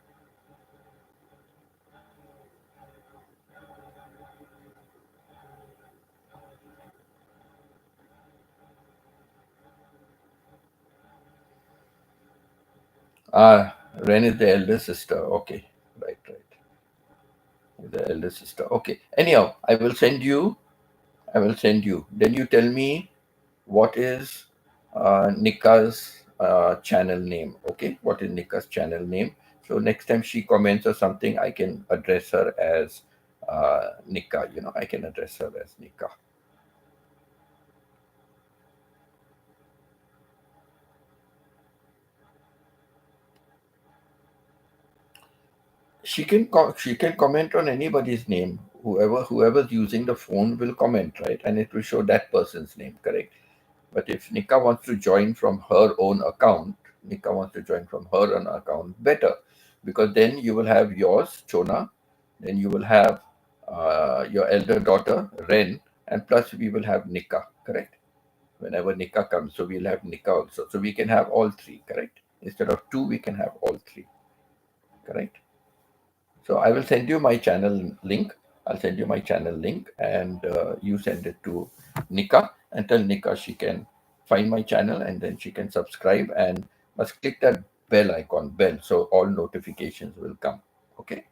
Ren is the elder sister. Okay, right, right. The elder sister. Okay. Anyhow, I will send you. I will send you. Then you tell me what is Nika's channel name. Okay, what is Nika's channel name? So next time she comments or something, I can address her as Nika. I can address her as Nika. she can comment on anybody's name. Whoever's using the phone will comment, right? And it will show that person's name, correct? But if Nika wants to join from her own account, Nika wants to join from her own account, better. Because then you will have yours, Chona, then you will have your elder daughter, Ren, and plus we will have Nika, correct? Whenever Nika comes, so we'll have Nika also. So we can have all three, correct? Instead of two, we can have all three, correct? So I will send you my channel link. I'll send you my channel link, and you send it to Nika and tell Nika she can find my channel and then she can subscribe and must click that bell icon, bell, so all notifications will come. Okay.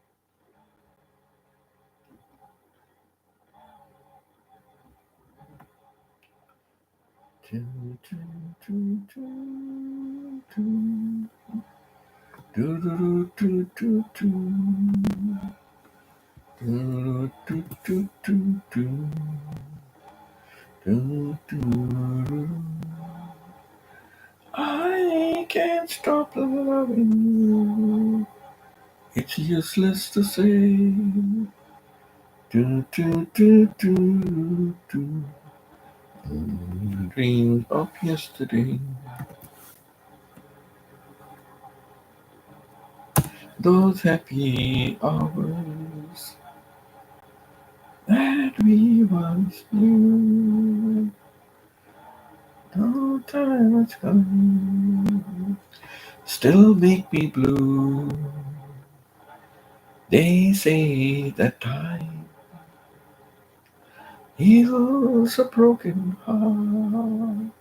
I can't stop loving you. It's useless to say. Do, do, do, do, do. Dream of yesterday. Those happy hours that we once knew. No time has come. Still make me blue. They say that time heals a broken heart,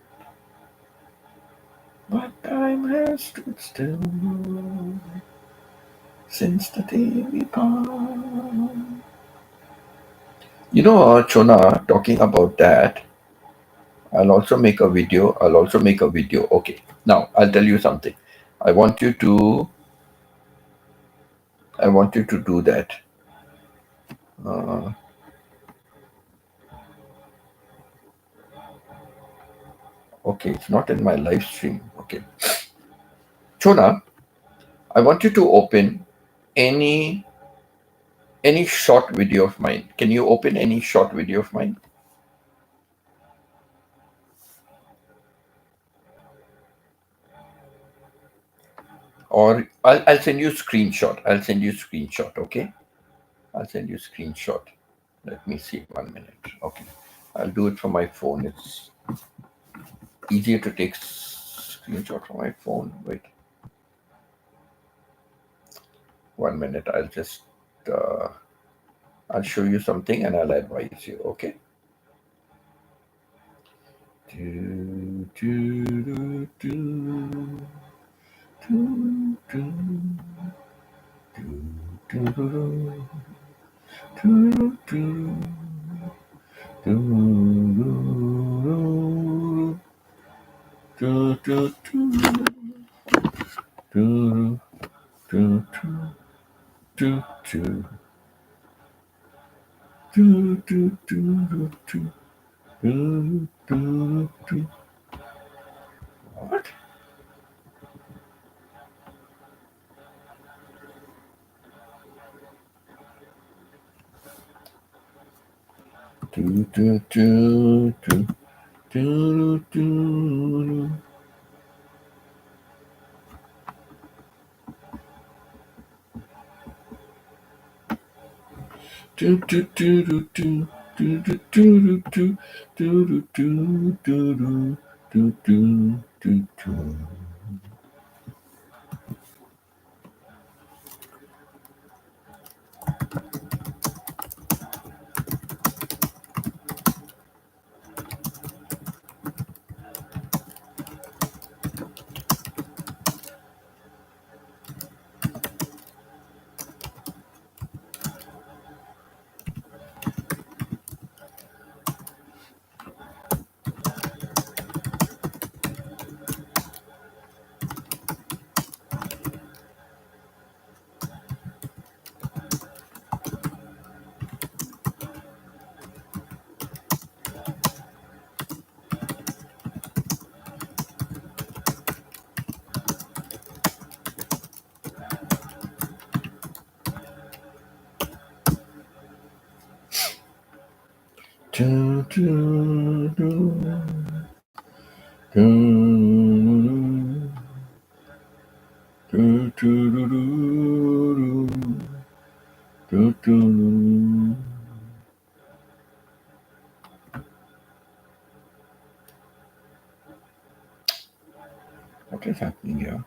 but time has stood still since the day we part. Chona, talking about that, I'll also make a video. I'll also make a video. Okay. Now I'll tell you something. I want you to. I want you to do that. Uh, okay, it's not in my live stream. Okay, Chona, I want you to open any short video of mine. Can you open any short video of mine? Or I'll send you a screenshot. I'll send you a screenshot. Okay, I'll send you a screenshot. Let me see. 1 minute. Okay, I'll do it from my phone. It's easier to take screenshot from my phone. Wait, 1 minute. Uh, I'll show you something and I'll advise you. Okay. Do, do, do, do, do, do, do, do, do, do, do, do, do, do, do, do. Do, do, do, do, do, do, do. What? Do, do, do, do, do, do. Do, do, do, do, do. Do, do, do, do, do, do, do, do, do, do, do, do. Do, do, do, do, do, do, do, do, do. What is happening here?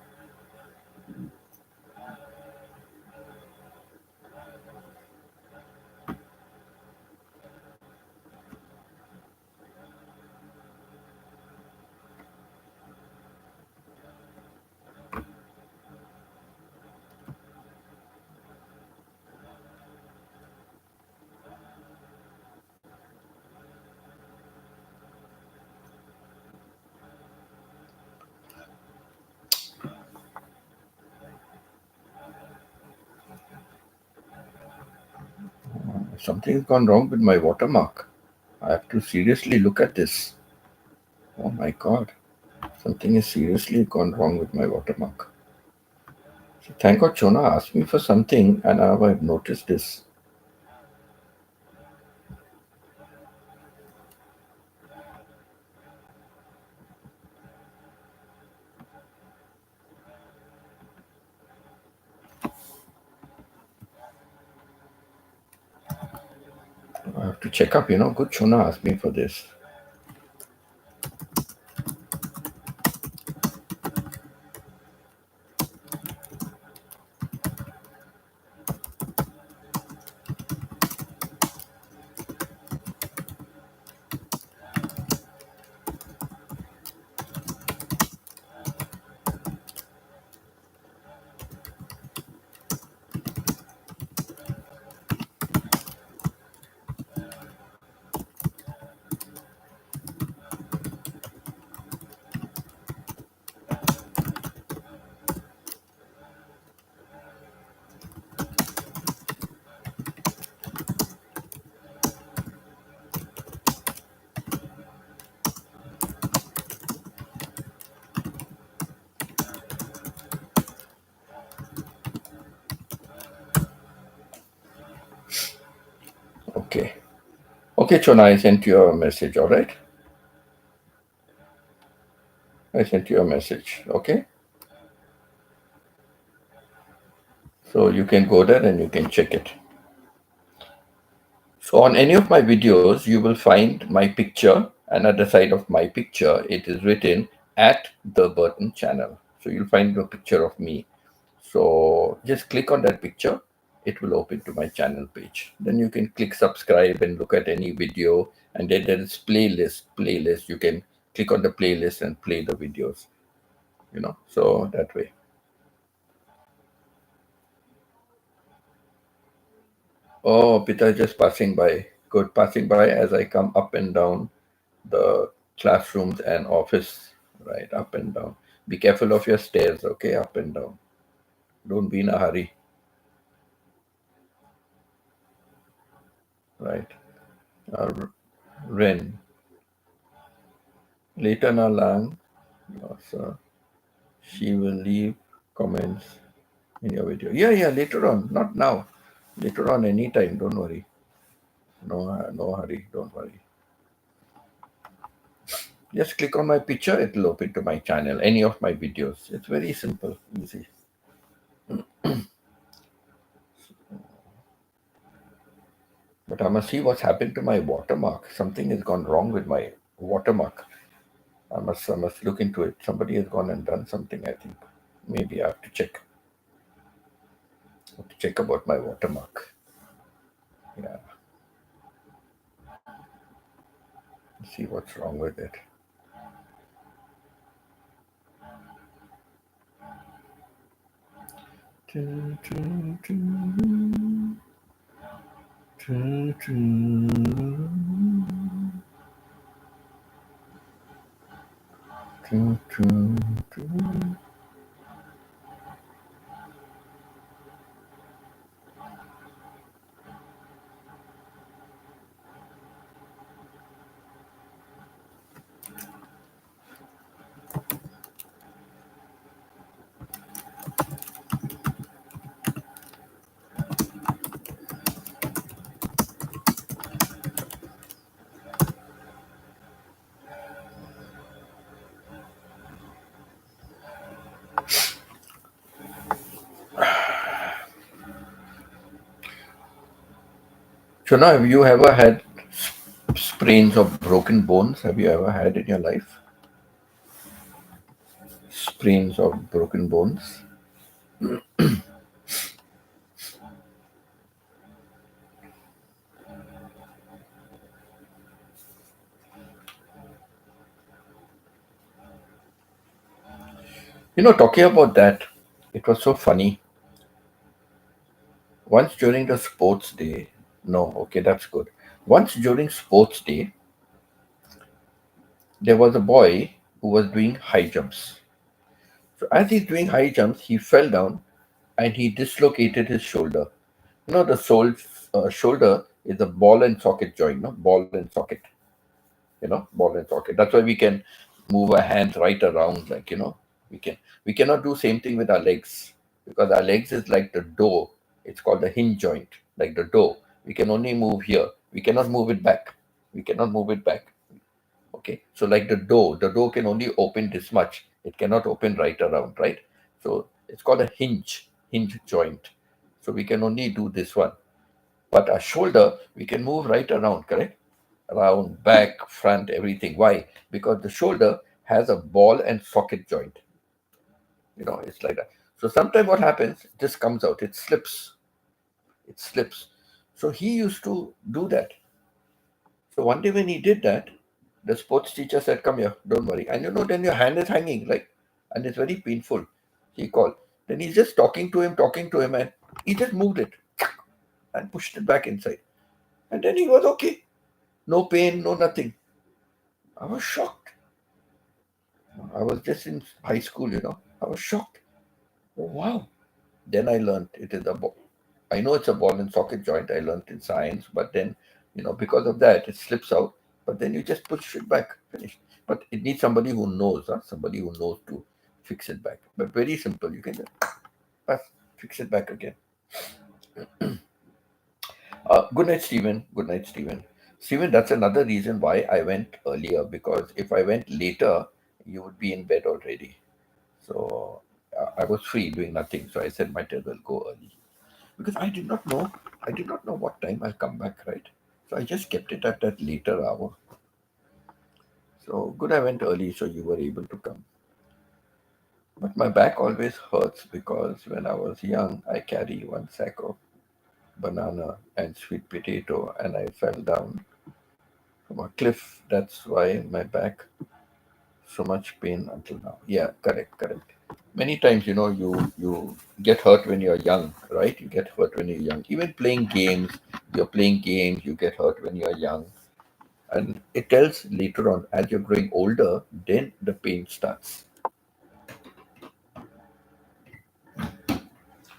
Something's gone wrong with my watermark. I have to seriously look at this. Oh my god. Something has seriously gone wrong with my watermark. So thank God Chona asked me for something and now I've noticed this. I have to check up, good Chona asked me for this. Okay. Okay, Chona, I sent you a message, alright? I sent you a message, okay? So you can go there and you can check it. So on any of my videos, you will find my picture, and at the side of my picture, it is written at the Burton channel. So you'll find a picture of me. So just click on that picture. It will open to my channel page. Then you can click subscribe and look at any video. And then there is playlist. You can click on the playlist and play the videos, so that way. Oh, Pita just passing by. Good, passing by as I come up and down the classrooms and office, right? Up and down. Be careful of your stairs, okay? Up and down. Don't be in a hurry, right? Ren. Later na lang, so she will leave comments in your video. Yeah, later on. Not now. Later on, anytime. Don't worry. No hurry. Don't worry. Just click on my picture. It will open to my channel. Any of my videos. It's very simple, easy. But I must see what's happened to my watermark. Something has gone wrong with my watermark. I must look into it. Somebody has gone and done something, I think. Maybe I have to check. About my watermark. Yeah. See what's wrong with it. So now, have you ever had sprains or broken bones? Have you ever had in your life? Sprains or broken bones? Talking about that, it was so funny. Once during the sports day, no, okay, that's good. Once during sports day, there was a boy who was doing high jumps. So as he's doing high jumps, he fell down and he dislocated his shoulder. Shoulder is a ball and socket joint, no? Ball and socket, ball and socket. That's why we can move our hands right around, we can. We cannot do same thing with our legs because our legs is like the door. It's called the hinge joint, like the door. We can only move here. We cannot move it back. We cannot move it back. Okay, so like the door can only open this much. It cannot open right around, right? So it's called a hinge joint. So we can only do this one. But our shoulder, we can move right around, correct? Around, back, front, everything. Why? Because the shoulder has a ball and socket joint. It's like that. So sometimes what happens, this comes out, it slips. It slips. So he used to do that. So one day when he did that, the sports teacher said, "Come here, don't worry." And then your hand is hanging, like, and it's very painful. He called. Then he's just talking to him, and he just moved it and pushed it back inside. And then he was okay. No pain, no nothing. I was shocked. I was just in high school. I was shocked. Oh, wow. Then I learned it is a ball. I know it's a ball and socket joint. I learned in science, but then, because of that, it slips out. But then you just push it back. Finished. But it needs somebody who knows, somebody who knows to fix it back. But very simple. You can just uh, fix it back again. Good night, Stephen. Good night, Stephen. Stephen, that's another reason why I went earlier because if I went later, you would be in bed already. So I was free doing nothing. So I said, might as well go early because I did not know what time I'll come back, right? So I just kept it at that later hour. So good, I went early so you were able to come. But my back always hurts because when I was young, I carry one sack of banana and sweet potato and I fell down from a cliff. That's why my back so much pain until now. Yeah, correct, correct. Many times, you get hurt when you're young, right? You get hurt when you're young. Even playing games, you're playing games, you get hurt when you're young. And it tells later on, as you're growing older, then the pain starts.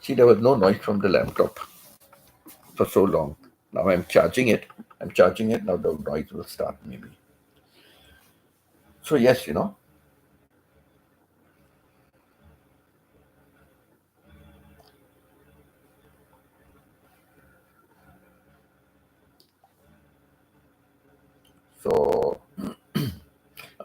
See, there was no noise from the laptop for so long. Now I'm charging it. I'm charging it. Now the noise will start maybe. So yes. So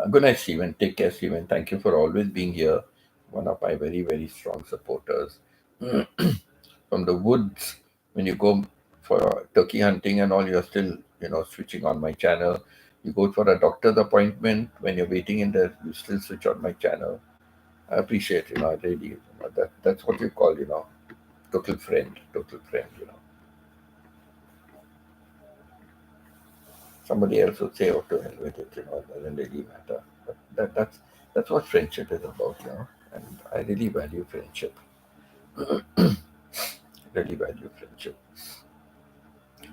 good night, Stephen. Take care, Stephen. Thank you for always being here. One of my very, very strong supporters. From the woods, when you go for turkey hunting and all, you're still, switching on my channel. You go for a doctor's appointment, when you're waiting in there, you still switch on my channel. I appreciate, I really, that's what you call, total friend, total friend. Somebody else would say, oh, to hell with it, it doesn't really matter. But that's what friendship is about. And I really value friendship. Really value friendship.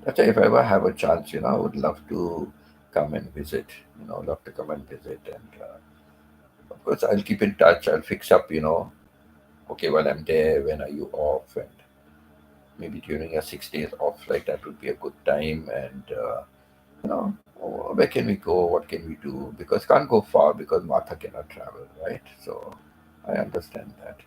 That's why if I ever have a chance, I would love to come and visit. Love to come and visit. And of course, I'll keep in touch. I'll fix up. Okay, while I'm there, when are you off? And maybe during a 6 days off, like that would be a good time. And where can we go? What can we do? Because can't go far because Martha cannot travel, right? So I understand that.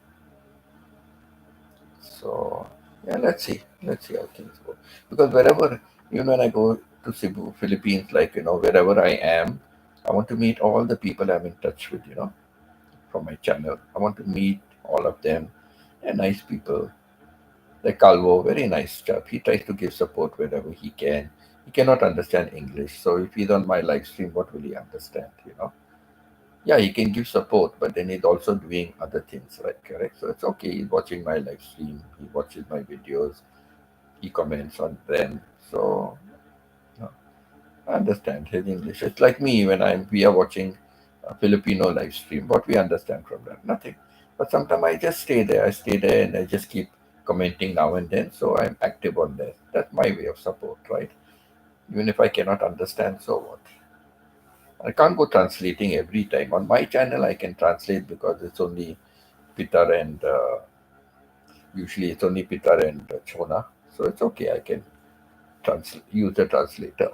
So yeah, let's see how things go. Because wherever even when I go to Cebu, Philippines, like wherever I am, I want to meet all the people I'm in touch with, from my channel. I want to meet all of them. They're nice people. The Calvo, very nice chap. He tries to give support wherever he can. He cannot understand English, so if he's on my live stream, what will he understand? Yeah, he can give support, but then he's also doing other things, right? Correct. So it's okay. He's watching my live stream. He watches my videos. He comments on them. So no, I understand his English. It's like me when we are watching a Filipino live stream. What we understand from that? Nothing. But sometimes I just stay there. I stay there and I just keep commenting now and then. So I'm active on that. That's my way of support, right? Even if I cannot understand, so what? I can't go translating every time. On my channel, I can translate because it's only Pitar and usually it's only Pitar and Chona. So it's okay. I can use the translator.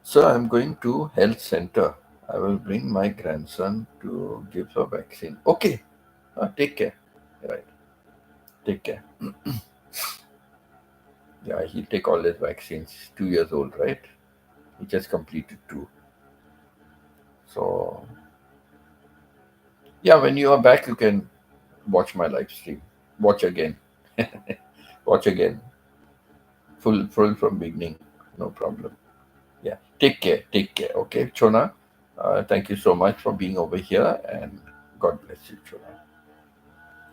So I'm going to health center. I will bring my grandson to give a vaccine. Okay. Take care. Right. Take care. Yeah, he'll take all his vaccines. He's 2 years old, right? He just completed two. So yeah, when you are back, you can watch my live stream. Watch again. Watch again. Full from beginning. No problem. Yeah. Take care. Take care. Okay, Chona. Thank you so much for being over here, and God bless you, Chona.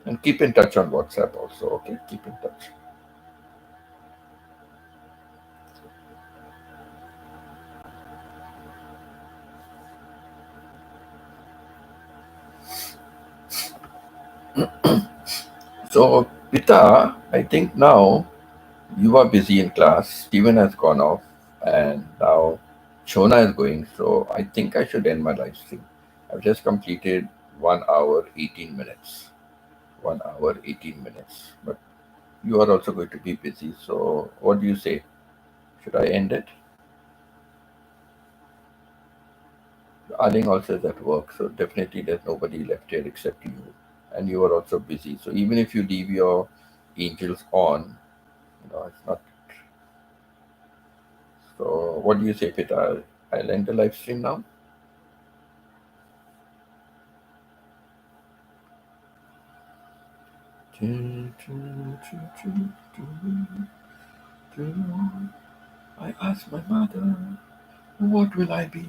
And keep in touch on WhatsApp also. Okay, keep in touch. So, Pita, I think now you are busy in class. Steven has gone off, and now Shona is going. So, I think I should end my live stream. I've just completed 1 hour 18 minutes. 1 hour 18 minutes. But you are also going to be busy. So, what do you say? Should I end it? Aling also is at work, so definitely there's nobody left here except you. And you are also busy. So even if you leave your angels on, it's not. So what do you say, Peter? I'll end the live stream now. I asked my mother, what will I be?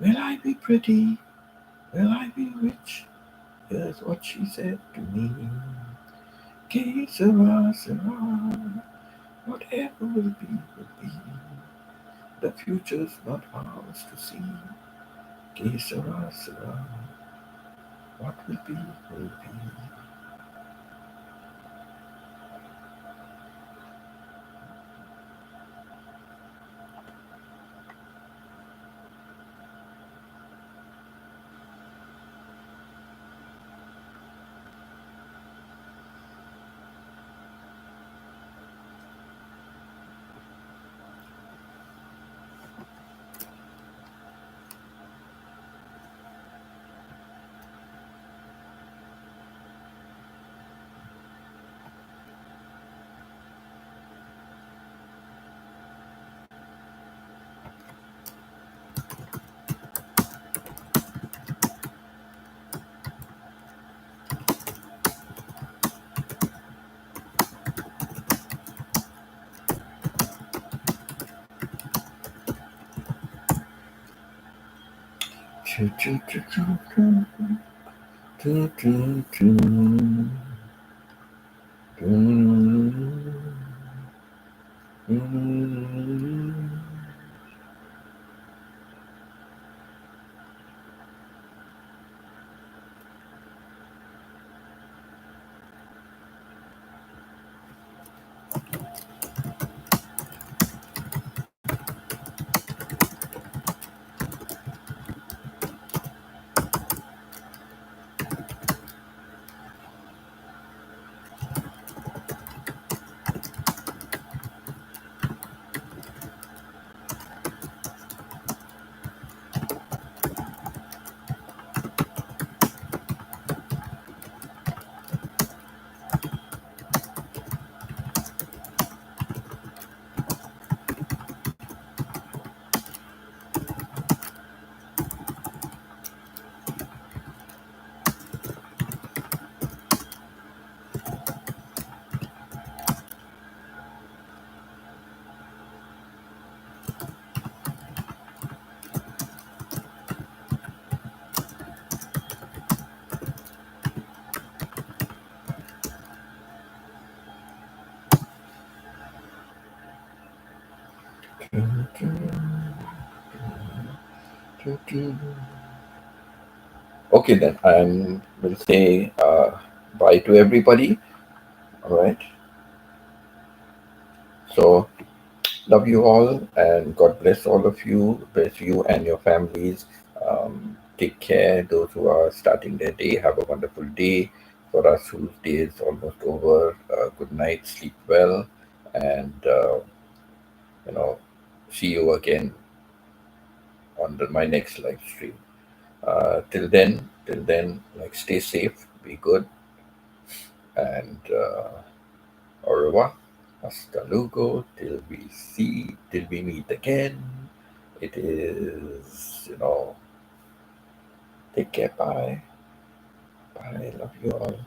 Will I be pretty? Will I be rich? Here's what she said to me. Que sera, sera. Whatever will be, will be. The future's not ours to see. Que sera, sera. What will be, will be. Choo, choo, choo, choo, choo. Choo, choo, choo. Choo. Choo. Okay, then I will say bye to everybody. All right. So love you all, and God bless all of you. Bless you and your families. Take care. Those who are starting their day, have a wonderful day. For us whose day is almost over, good night, sleep well, and you know, see you again on my next live stream. Till then, like stay safe, be good, and au revoir. Hasta luego. Till we meet again. It is, take care. Bye. Bye. Love you all.